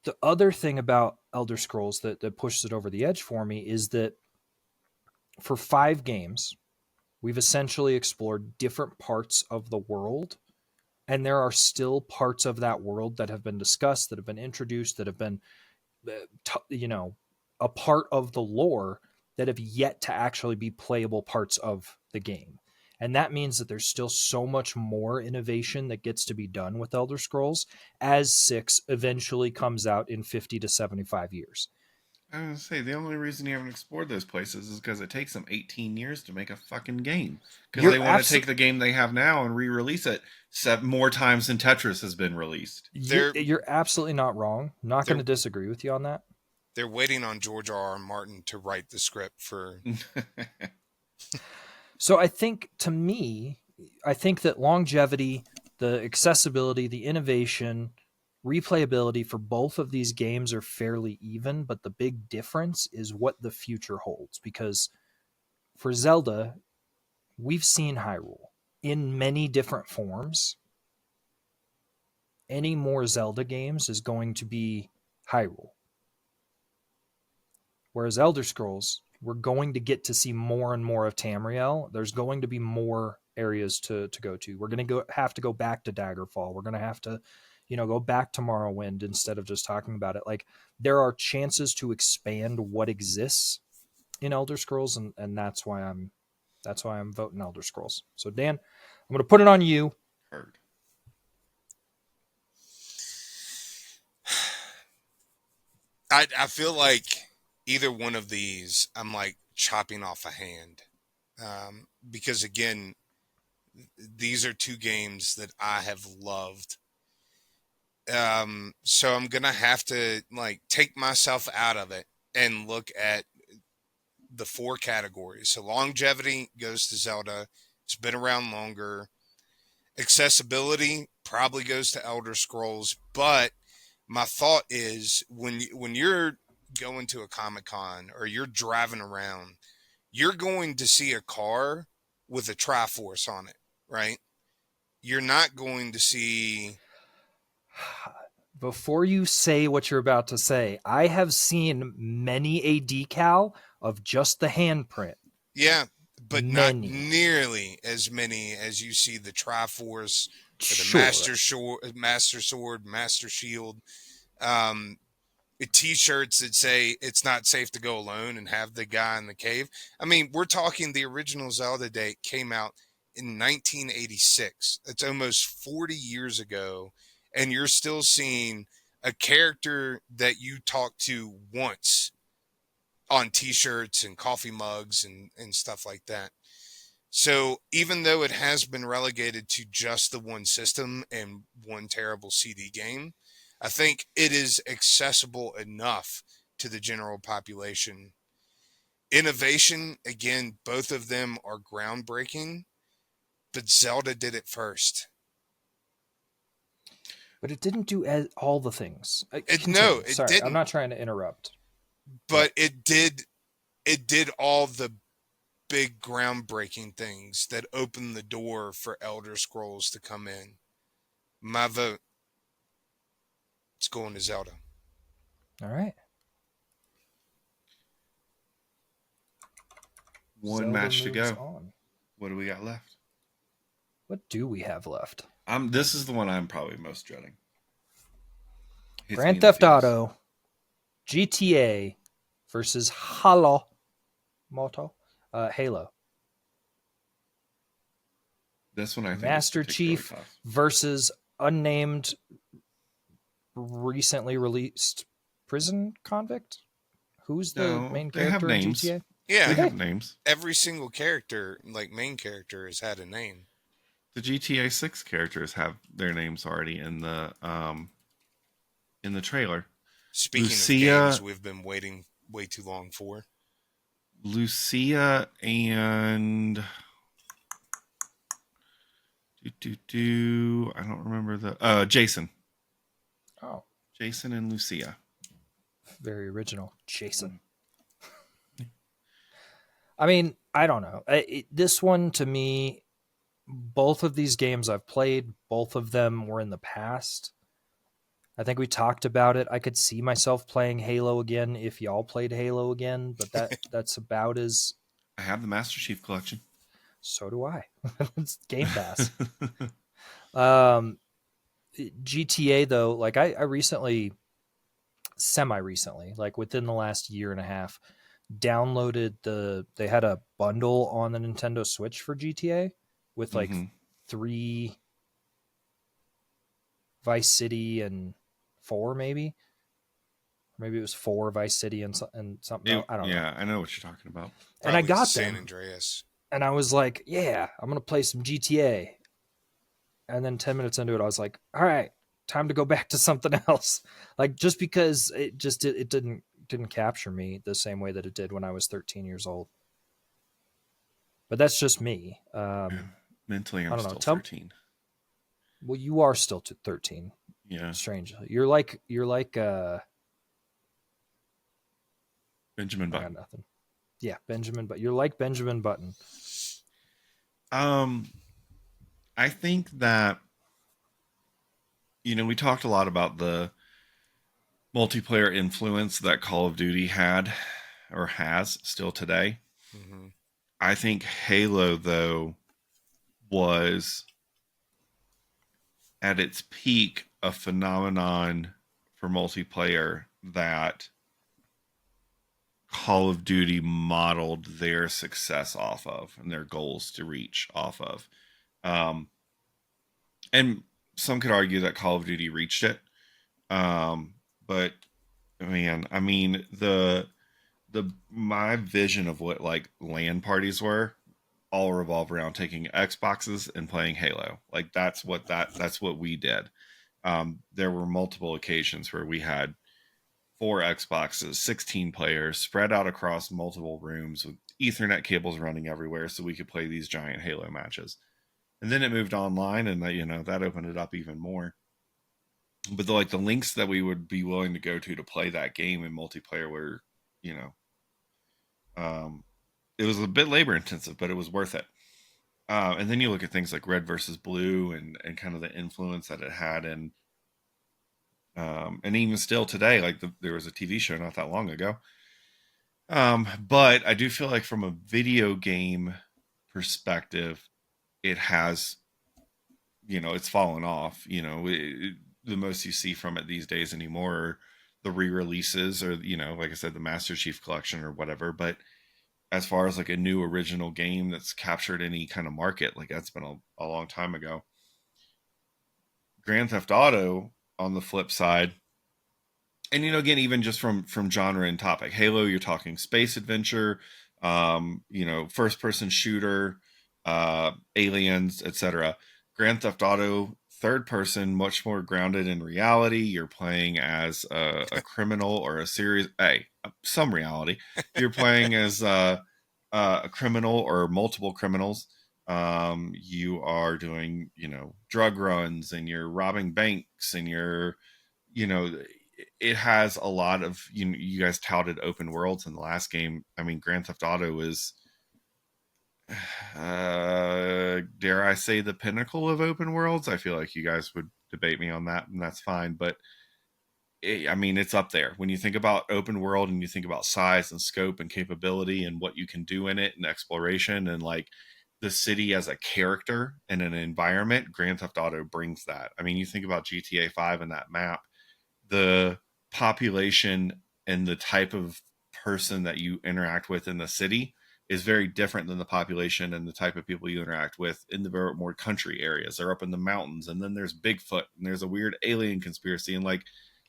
The other thing about Elder Scrolls that pushes it over the edge for me is that for 5 games, we've essentially explored different parts of the world, and there are still parts of that world that have been discussed, that have been introduced, that have been, a part of the lore that have yet to actually be playable parts of the game. And that means that there's still so much more innovation that gets to be done with Elder Scrolls as 6 eventually comes out in 50 to 75 years. I was going to say, the only reason you haven't explored those places is because it takes them 18 years to make a fucking game. Because they want to take the game they have now and re-release it more times than Tetris has been released. You're absolutely not wrong. Not going to disagree with you on that. They're waiting on George R.R. Martin to write the script for... So I think, to me, that longevity, the accessibility, the innovation, replayability for both of these games are fairly even, but the big difference is what the future holds. Because for Zelda, we've seen Hyrule in many different forms. Any more Zelda games is going to be Hyrule. Whereas Elder Scrolls, we're going to get to see more and more of Tamriel. There's going to be more areas to go to. We're going to have to go back to Daggerfall. We're going to have to, go back to Morrowind instead of just talking about it. Like, there are chances to expand what exists in Elder Scrolls, and that's why I'm voting Elder Scrolls. So Dan, I'm going to put it on you. Heard. I feel like either one of these, I'm like chopping off a hand. Because again, these are 2 games that I have loved. So I'm going to have to like take myself out of it and look at the 4 categories. So longevity goes to Zelda. It's been around longer. Accessibility probably goes to Elder Scrolls. But my thought is when you're going to a Comic-Con or you're driving around, you're going to see a car with a Triforce on it, right? You're not going to see... Before you say what you're about to say, I have seen many a decal of just the handprint. Yeah, but not nearly as many as you see the Triforce, or the Master Sword, Master Shield. T-shirts that say it's not safe to go alone and have the guy in the cave. I mean, we're talking the original Zelda date came out in 1986. It's almost 40 years ago, and you're still seeing a character that you talked to once on T-shirts and coffee mugs and stuff like that. So even though it has been relegated to just the one system and one terrible CD game, I think it is accessible enough to the general population. Innovation, again, both of them are groundbreaking, but Zelda did it first. But it didn't do all the things. It didn't. I'm not trying to interrupt. But it did all the big groundbreaking things that opened the door for Elder Scrolls to come in. My vote. It's going to Zelda. All right. One match to go. On. What do we got left? What do we have left? This is the one I'm probably most dreading. Grand Theft Auto, GTA versus Halo. This one I think Master Chief versus unnamed, recently released prison convict. Who's the main character in GTA? Yeah, they have names. Every single character, like main character, has had a name. The GTA 6 characters have their names already in the trailer. Speaking of games we've been waiting way too long for. Lucia and I don't remember the Jason. Oh, Jason and Lucia. very original. Jason. I mean, I don't know. This one, to me, both of these games I've played, both of them were in the past. I think we talked about it. I could see myself playing Halo again if y'all played Halo again, but that's about as... I have the Master Chief Collection. So do I. It's Game Pass. GTA, though, like I recently, semi-recently, like within the last year and a half, downloaded they had a bundle on the Nintendo Switch for GTA with like 3 Vice City and 4 maybe it was 4 Vice City and something. I don't know. Yeah, I know what you're talking about. And I got San them, Andreas. and I was like, yeah, I'm gonna play some GTA. And then 10 minutes into it, I was like, all right, time to go back to something else. Like, just because it didn't capture me the same way that it did when I was 13 years old. But that's just me. Mentally, I'm I don't know. still 13. Well, you are still 13. Yeah. Strangely, you're like Benjamin I got Button. nothing. Yeah, Benjamin, but you're like Benjamin Button. I think that, we talked a lot about the multiplayer influence that Call of Duty had or has still today. Mm-hmm. I think Halo, though, was at its peak a phenomenon for multiplayer that Call of Duty modeled their success off of and their goals to reach off of. And some could argue that Call of Duty reached it. But man, I mean, my vision of what like LAN parties were all revolve around taking Xboxes and playing Halo. Like that's what we did. There were multiple occasions where we had 4 Xboxes, 16 players spread out across multiple rooms with Ethernet cables running everywhere so we could play these giant Halo matches. And then it moved online, and that opened it up even more. But the links that we would be willing to go to play that game in multiplayer were, it was a bit labor intensive, but it was worth it. And then you look at things like Red versus Blue and kind of the influence that it had, and even still today, like there was a TV show not that long ago. But I do feel like from a video game perspective, it has, it's fallen off. The most you see from it these days anymore are the re-releases or, like I said, the Master Chief Collection or whatever. But as far as like a new original game that's captured any kind of market, like that's been a long time ago. Grand Theft Auto, on the flip side, and again, even just from genre and topic, Halo, you're talking space adventure, first person shooter, aliens, etc. Grand Theft Auto, third person, much more grounded in reality. You're playing as a criminal or some reality. You're playing as a criminal or multiple criminals. You are doing, drug runs, and you're robbing banks, and you're, it has a lot of, you guys touted open worlds in the last game. I mean, Grand Theft Auto is, dare I say, the pinnacle of open worlds. I feel like you guys would debate me on that, and that's fine. But it's up there. When you think about open world and you think about size and scope and capability and what you can do in it and exploration and like the city as a character and an environment, Grand Theft Auto brings that. I mean, you think about GTA 5 and that map, the population and the type of person that you interact with in the city is very different than the population and the type of people you interact with in the more country areas. They're up in the mountains, and then there's Bigfoot, and there's a weird alien conspiracy, and like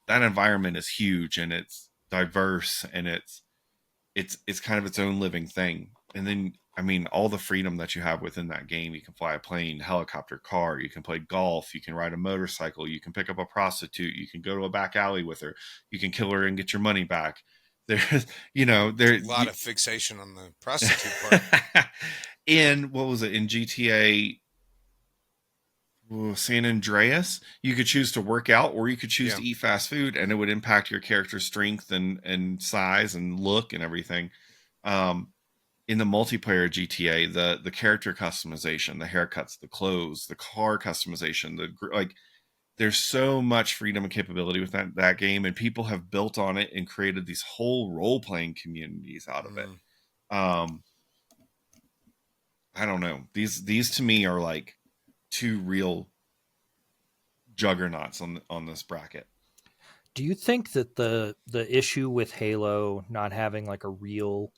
that environment is huge, and it's diverse, and it's kind of its own living thing. And then, I mean, all the freedom that you have within that game, you can fly a plane, helicopter, car, you can play golf, you can ride a motorcycle, you can pick up a prostitute, you can go to a back alley with her, you can kill her and get your money back. There's, there's a lot of fixation on the prostitute part. In what was it in GTA San Andreas, you could choose to work out or you could choose Yeah. to eat fast food, and it would impact your character's strength and size and look and everything. In the multiplayer GTA, the character customization, the haircuts, the clothes, the car customization, like there's so much freedom and capability with that game, and people have built on it and created these whole role-playing communities out of it. Mm. I don't know. These to me are like two real juggernauts on this bracket. Do you think that the issue with Halo not having like a real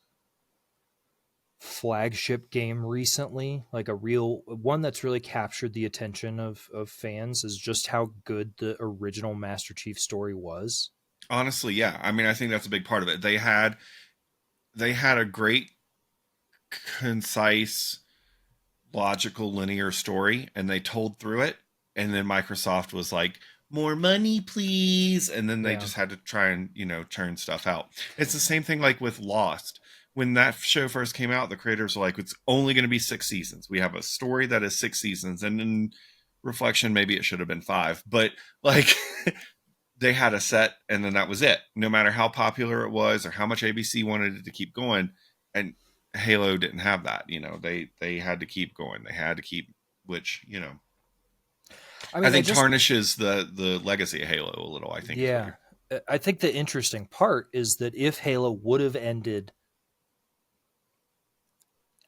flagship game recently, like a real one that's really captured the attention of fans, is just how good the original Master Chief story was? Honestly, yeah. I mean, I think that's a big part of it. They had a great, concise, logical, linear story, and they told through it. And then Microsoft was like, more money, please. And then they Yeah. just had to try and, churn stuff out. It's the same thing like with Lost. When that show first came out, the creators were like, it's only going to be 6 seasons. We have a story that is 6 seasons. And in reflection, maybe it should have been 5. But like, they had a set, and then that was it. No matter how popular it was or how much ABC wanted it to keep going. And Halo didn't have that. They had to keep going. They had to keep, which, I mean, I think tarnishes the legacy of Halo a little, I think. Yeah. I think the interesting part is that if Halo would have ended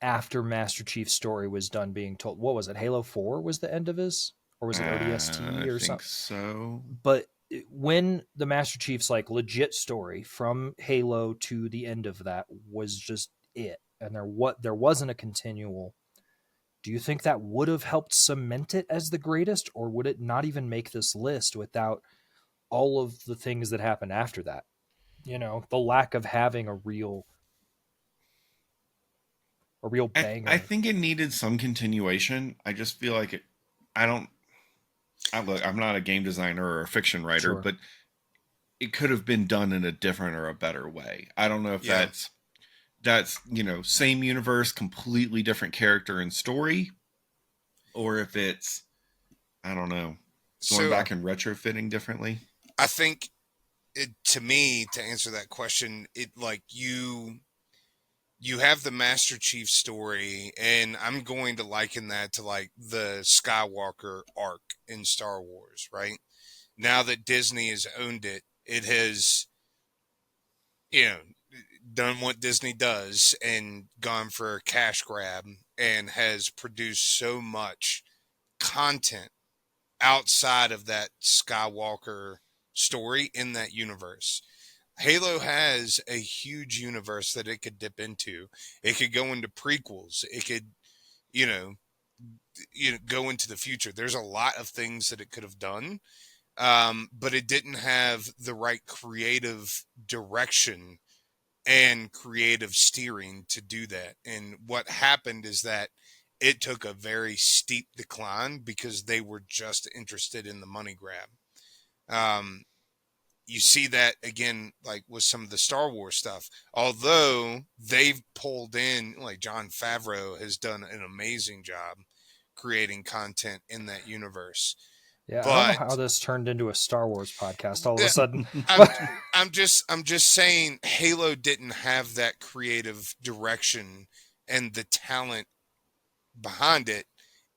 after Master Chief's story was done being told, what was it? Halo 4 was the end of his? Or was it ODST or something? So. But when the Master Chief's like legit story from Halo to the end of that was just it, and there wasn't a continual, do you think that would have helped cement it as the greatest, or would it not even make this list without all of the things that happened after that? The lack of having a real banger. I think it needed some continuation. I just feel like it. I'm not a game designer or a fiction writer, Sure. but it could have been done in a different or a better way. I don't know if that's same universe, completely different character and story, or if it's, I don't know, going back and retrofitting differently. I think to me, to answer that question, it like you have the Master Chief story, and I'm going to liken that to like the Skywalker arc in Star Wars, right? Now that Disney has owned it, it has, done what Disney does and gone for a cash grab and has produced so much content outside of that Skywalker story in that universe. Halo has a huge universe that it could dip into. It could go into prequels. It could, go into the future. There's a lot of things that it could have done, but it didn't have the right creative direction and creative steering to do that. And what happened is that it took a very steep decline because they were just interested in the money grab. You see that again, like with some of the Star Wars stuff. Although they've pulled in, like Jon Favreau has done an amazing job creating content in that universe. Yeah, but I don't know how this turned into a Star Wars podcast all of a sudden. I'm just saying Halo didn't have that creative direction and the talent behind it.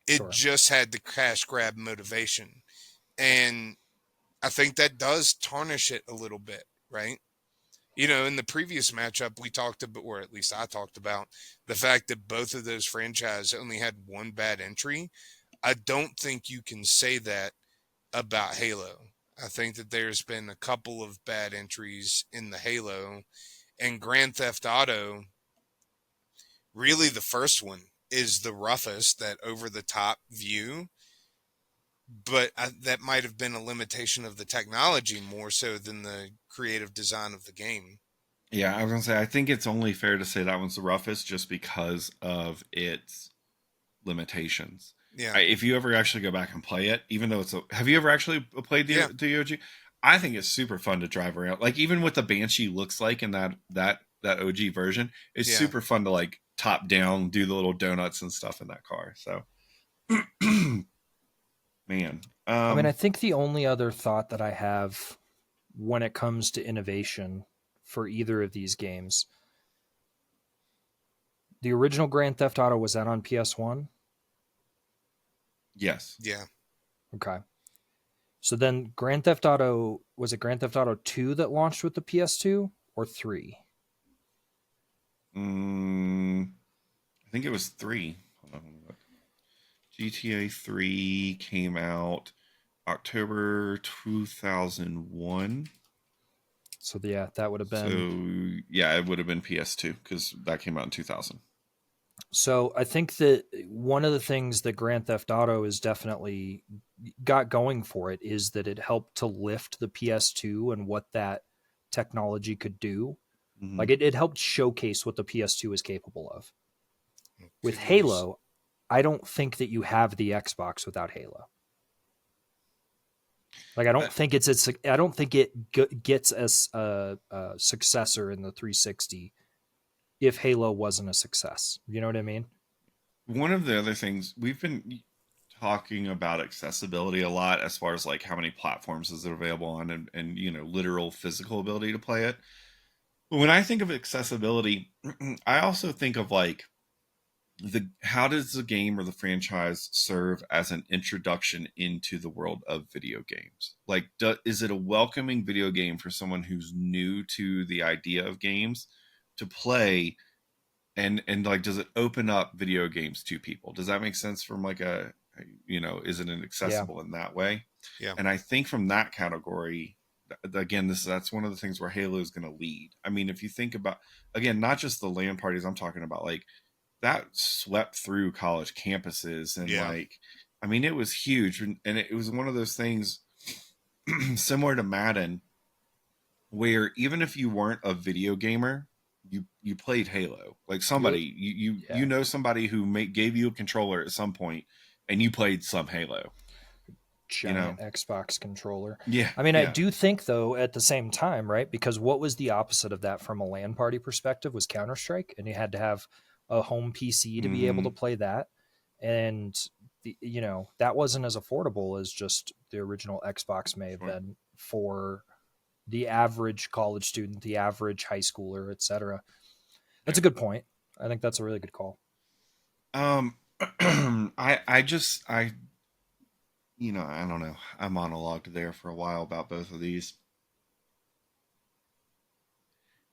It Sure. just had the cash grab motivation. And I think that does tarnish it a little bit, right? In the previous matchup, we talked about, or at least I talked about, the fact that both of those franchises only had one bad entry. I don't think you can say that about Halo. I think that there's been a couple of bad entries in the Halo, and Grand Theft Auto, really the first one, is the roughest, that over-the-top view. But that might have been a limitation of the technology more so than the creative design of the game. Yeah, I was going to say, I think it's only fair to say that one's the roughest just because of its limitations. Yeah. If you ever actually go back and play it, even though have you ever actually played the OG? I think it's super fun to drive around. Like even what the Banshee looks like in that OG version, it's super fun to like top down, do the little donuts and stuff in that car. So Man. I mean, I think the only other thought that I have when it comes to innovation for either of these games, the original Grand Theft Auto, was that on PS1? yes. Yeah. Okay. So then Grand Theft Auto, was it Grand Theft Auto 2 that launched with the PS2 or 3? I think it was 3. Hold on, let me look. GTA 3 came out October 2001. So yeah, that would have been. So yeah, it would have been PS2 because that came out in 2000. So I think that one of the things that Grand Theft Auto is definitely got going for it is that it helped to lift the PS2 and what that technology could do. Mhm. Like it helped showcase what the PS2 is capable of. With Good news. Halo, I don't think that you have the Xbox without Halo. Like I don't think I don't think it gets as a successor in the 360 if Halo wasn't a success. You know what I mean? One of the other things we've been talking about accessibility a lot as far as like how many platforms is it available on and you know literal physical ability to play it. But when I think of accessibility, I also think of like the how does the game or the franchise serve as an introduction into the world of video games? Like, is it a welcoming video game for someone who's new to the idea of games to play? And like, does it open up video games to people? Does that make sense from like a, you know, is it accessible in that way? Yeah. And I think from that category, again, that's one of the things where Halo is going to lead. I mean, if you think about, again, not just the LAN parties, I'm talking about like that swept through college campuses and Yeah. like, I mean, it was huge. And it was one of those things similar to Madden, where even if you weren't a video gamer, you played Halo. Like somebody you know somebody who gave you a controller at some point, and you played some Halo. Giant Xbox controller. Yeah. I mean, I yeah. do think though at the same time, right? Because what was the opposite of that from a LAN party perspective was Counter-Strike, and you had to have a home PC to be able to play that. And you know, that wasn't as affordable as just the original Xbox may have been for the average college student, the average high schooler, etc. That's a good point. I think that's a really good call. I you know, I don't know. I monologued there for a while about both of these.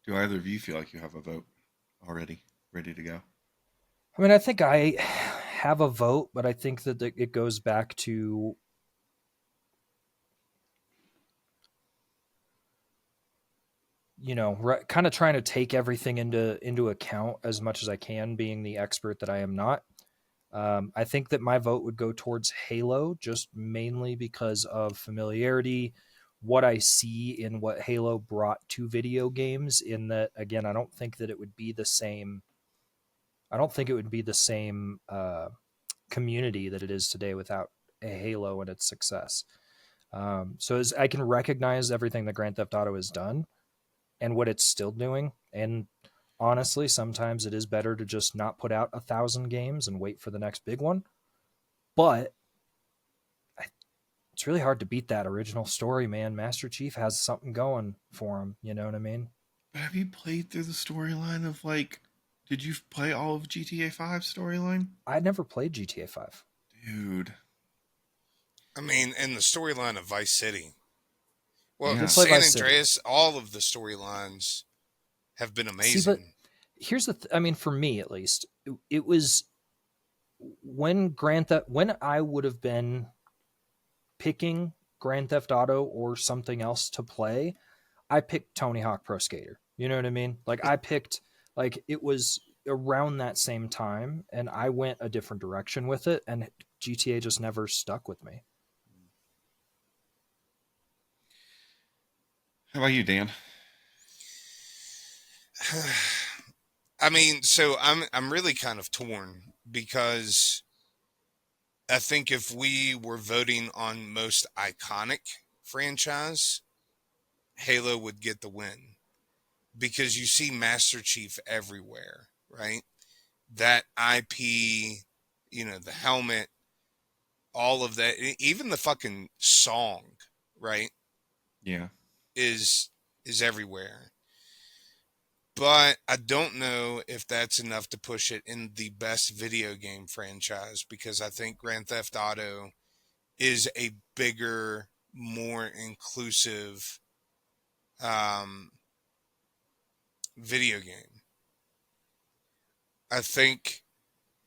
Do either of you feel like you have a vote already ready to go? I mean, I think I have a vote, but I think that it goes back to kind of trying to take everything into account as much as I can, being the expert that I am not. I think that my vote would go towards Halo, just mainly because of familiarity, what I see in what Halo brought to video games. In that, again, I don't think that it would be the same. I don't think it would be the same community that it is today without a Halo and its success. So as I can recognize everything that Grand Theft Auto has done and what it's still doing, and honestly, sometimes it is better to just not put out 1,000 games and wait for the next big one. But it's really hard to beat that original story, man. Master Chief has something going for him. You know what I mean? But have you played through the storyline of like? Did you play all of GTA 5 storyline? I never played GTA 5. Dude. I mean, in the storyline of Vice City. Well, Yeah. San Vice City. Andreas, all of the storylines have been amazing. See, but here's I mean, for me at least, it was when when I would have been picking Grand Theft Auto or something else to play, I picked Tony Hawk Pro Skater. You know what I mean? Like I picked, like it was around that same time, and I went a different direction with it, and GTA just never stuck with me. How about you, Dan? I mean, so I'm really kind of torn because I think if we were voting on most iconic franchise, Halo would get the win because you see Master Chief everywhere, right? That IP, you know, the helmet, all of that, even the fucking song, right, Yeah. is everywhere. But I don't know if that's enough to push it in the best video game franchise, because I think Grand Theft Auto is a bigger, more inclusive video game. I think,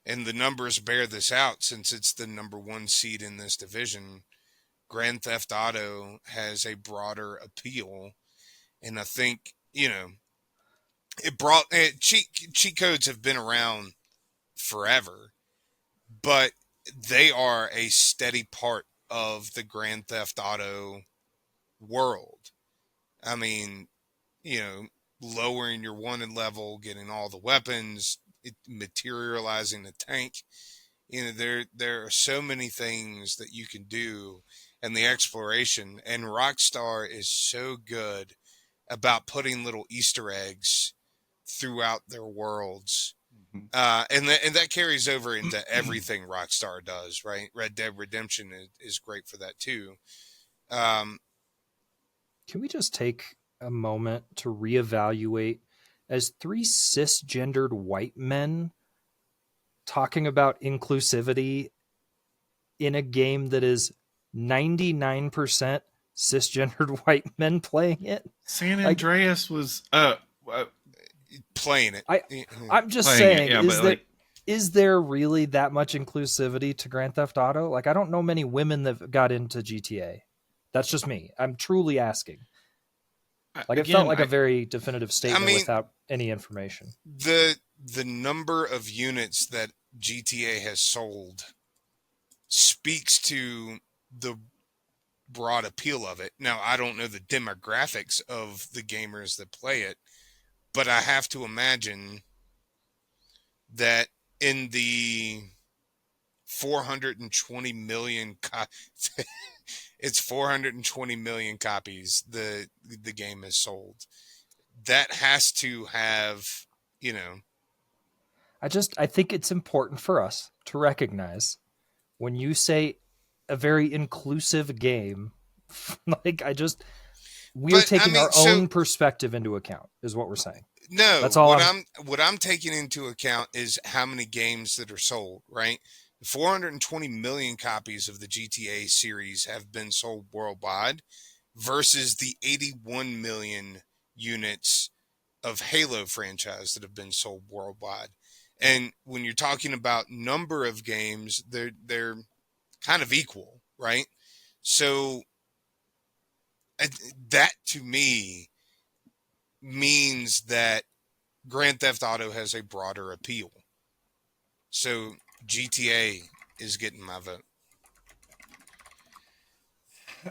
and the numbers bear this out, since it's the number one seed in this division, Grand Theft Auto has a broader appeal. And I think, cheat codes have been around forever, but they are a steady part of the Grand Theft Auto world. I mean, lowering your wanted level, getting all the weapons, materializing the tank. There are so many things that you can do, and the exploration. And Rockstar is so good about putting little Easter eggs throughout their worlds. Mhm. And that carries over into everything Rockstar does, right? Red Dead Redemption is great for that too. Can we just take a moment to reevaluate, as three cisgendered white men talking about inclusivity in a game that is 99% cisgendered white men playing it? San Like- Andreas was Playing it. I'm just playing saying, it, yeah, is but that like, is there really that much inclusivity to Grand Theft Auto? Like, I don't know many women that got into GTA. That's just me. I'm truly asking. Like, it felt like a very definitive statement without any information. The number of units that GTA has sold speaks to the broad appeal of it. Now, I don't know the demographics of the gamers that play it, but I have to imagine that in the 420 million it's 420 million copies the game has sold. That has to have, I think it's important for us to recognize when you say a very inclusive game, like we're taking our own perspective into account, is what we're saying. No, that's all. What I'm taking into account is how many games that are sold, right? 420 million copies of the GTA series have been sold worldwide versus the 81 million units of Halo franchise that have been sold worldwide. And when you're talking about number of games, they're kind of equal, right? So that to me means that Grand Theft Auto has a broader appeal. So GTA is getting my vote.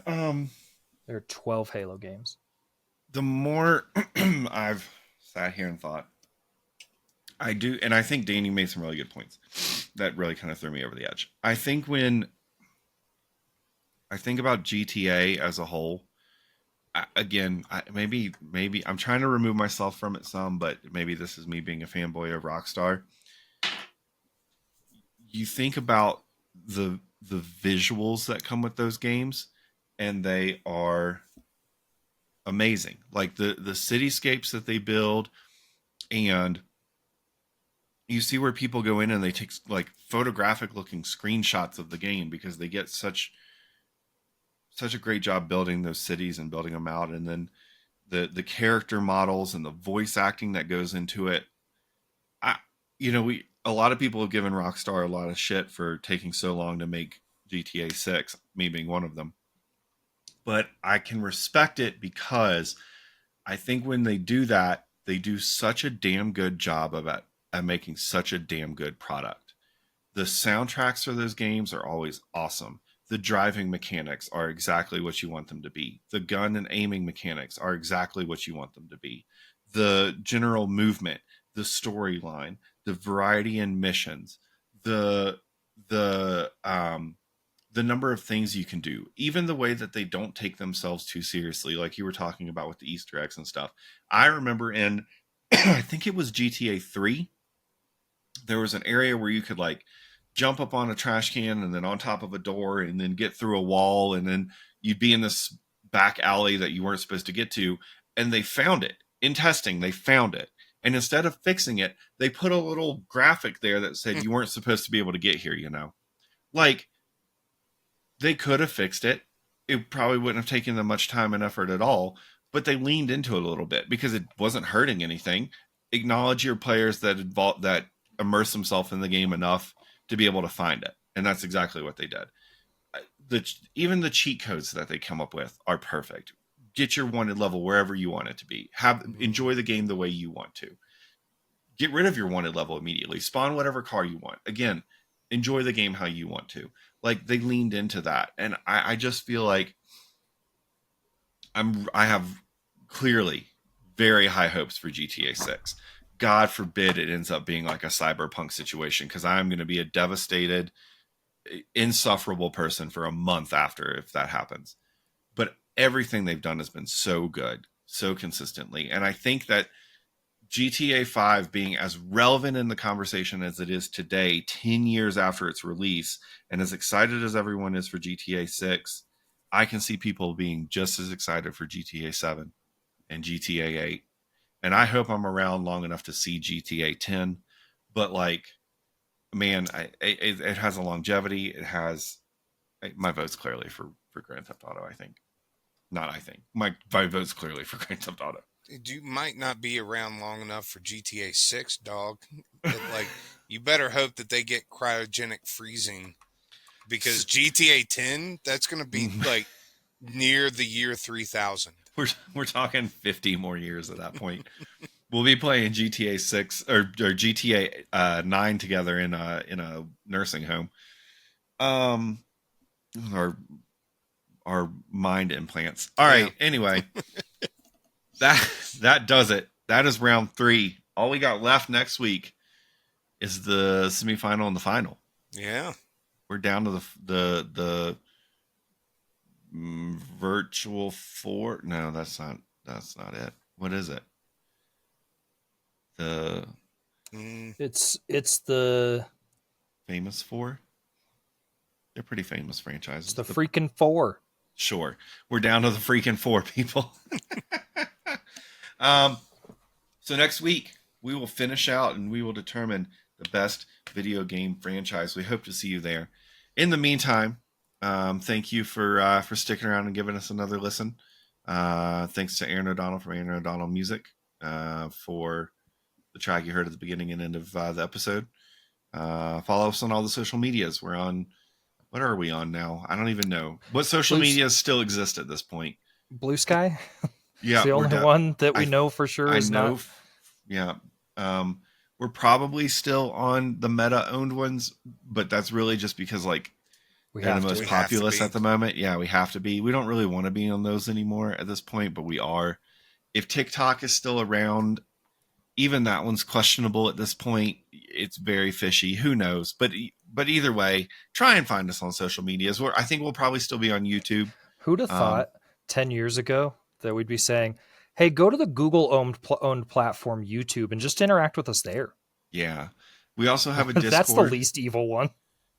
There are 12 Halo games. The more I've sat here and thought, I do, and I think Danny made some really good points that really kind of threw me over the edge. I think when I think about GTA as a whole, maybe I'm trying to remove myself from it some, but maybe this is me being a fanboy of Rockstar. You think about the visuals that come with those games, and they are amazing. Like the cityscapes that they build, and you see where people go in and they take like photographic looking screenshots of the game because they get such a great job building those cities and building them out. And then the character models and the voice acting that goes into it. A lot of people have given Rockstar a lot of shit for taking so long to make GTA 6, me being one of them. But I can respect it because I think when they do that, they do such a damn good job at making such a damn good product. The soundtracks for those games are always awesome. The driving mechanics are exactly what you want them to be. The gun and aiming mechanics are exactly what you want them to be. The general movement, the storyline, the variety in missions, the number of things you can do, even the way that they don't take themselves too seriously, like you were talking about with the Easter eggs and stuff. I remember in, I think it was GTA 3, there was an area where you could like jump up on a trash can and then on top of a door and then get through a wall, and then you'd be in this back alley that you weren't supposed to get to. And they found it in testing. They found it. And instead of fixing it, they put a little graphic there that said you weren't supposed to be able to get here, you know? Like, they could have fixed it. It probably wouldn't have taken them much time and effort at all, but they leaned into it a little bit because it wasn't hurting anything. Acknowledge your players that immerse themselves in the game enough to be able to find it. And that's exactly what they did. Even the cheat codes that they come up with are perfect. Get your wanted level wherever you want it to be. Enjoy the game the way you want to. Get rid of your wanted level immediately. Spawn whatever car you want. Again, enjoy the game how you want to. Like, they leaned into that. And I just feel like I have clearly very high hopes for GTA 6. God forbid it ends up being like a cyberpunk situation, because I'm going to be a devastated, insufferable person for a month after if that happens. But everything they've done has been so good, so consistently. And I think that GTA 5 being as relevant in the conversation as it is today, 10 years after its release, and as excited as everyone is for GTA 6, I can see people being just as excited for GTA 7 and GTA 8. And I hope I'm around long enough to see GTA 10. But, like, man, it has a longevity. It has... My vote's clearly for Grand Theft Auto, I think. Not I think. My vote's clearly for Grand Theft Auto. You might not be around long enough for GTA 6, dog. But, like, you better hope that they get cryogenic freezing, because GTA 10, that's going to be like near the year 3000. We're talking 50 more years at that point. We'll be playing GTA 6 or GTA 9 together in a nursing home. Our mind implants. All right. Yeah. Anyway, that does it. That is round 3. All we got left next week is the semifinal and the final. Yeah, we're down to the virtual 4. No, that's not it. What is it? It's the famous 4. They're pretty famous franchises. It's the freaking 4. Sure. We're down to the freaking 4, people. So next week we will finish out and we will determine the best video game franchise. We hope to see you there. In the meantime, thank you for sticking around and giving us another listen. Thanks to Aaron O'Donnell from Aaron O'Donnell Music for the track you heard at the beginning and end of the episode. Follow us on all the social medias. We're on... What are we on now? I don't even know. What social medias still exist at this point? Blue Sky? Yeah. It's the only one that we know for sure is not. Yeah. We're probably still on the Meta-owned ones, but that's really just because, like, they're the most populous at the moment. Yeah, we have to be. We don't really want to be on those anymore at this point, but we are. If TikTok is still around, even that one's questionable at this point. It's very fishy. Who knows? But either way, try and find us on social medias. I think we'll probably still be on YouTube. Who'd have thought 10 years ago that we'd be saying, hey, go to the Google-owned platform YouTube and just interact with us there. Yeah. We also have a Discord. That's the least evil one.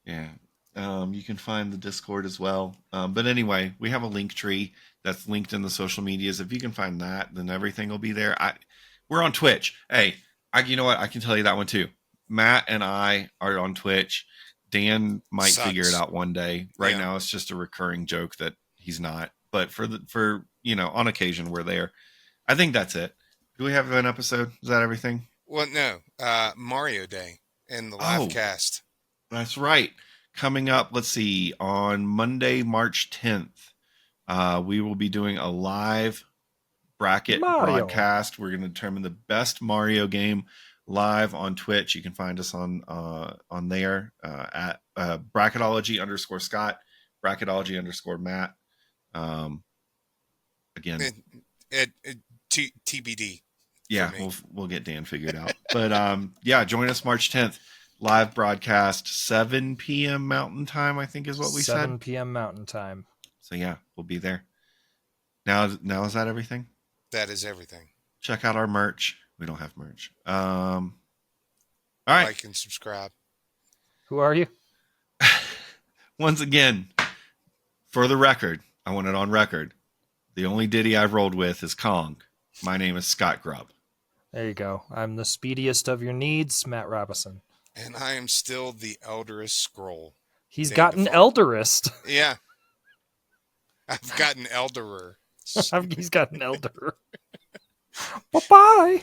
Yeah. You can find the Discord as well. But anyway, we have a link tree that's linked in the social medias. If you can find that, then everything will be there. We're on Twitch. Hey, you know what? I can tell you that one too. Matt and I are on Twitch. Dan might figure it out one day. Right now, it's just a recurring joke that he's not. But for on occasion, we're there. I think that's it. Do we have an episode? Is that everything? Well, no. Mario Day and the live cast. That's right. Coming up, let's see, on Monday, March 10th, we will be doing a live bracket broadcast. We're going to determine the best Mario game live on Twitch. You can find us on there at bracketology_Scott, bracketology_Matt. Again, TBD. Yeah, we'll get Dan figured out. But join us March 10th. Live broadcast, 7 p.m. Mountain Time, I think is what we said. 7 p.m. Mountain Time. So yeah, we'll be there. Now is that everything? That is everything. Check out our merch. We don't have merch. All right. Like and subscribe. Who are you? Once again, for the record, I want it on record. The only Diddy I've rolled with is Kong. My name is Scott Grubb. There you go. I'm the speediest of your needs, Matt Robinson. And I am still the elderest scroll. He's Damn gotten the fuck. elderist. Yeah. I've gotten elderer. He's got an elder. Bye-bye.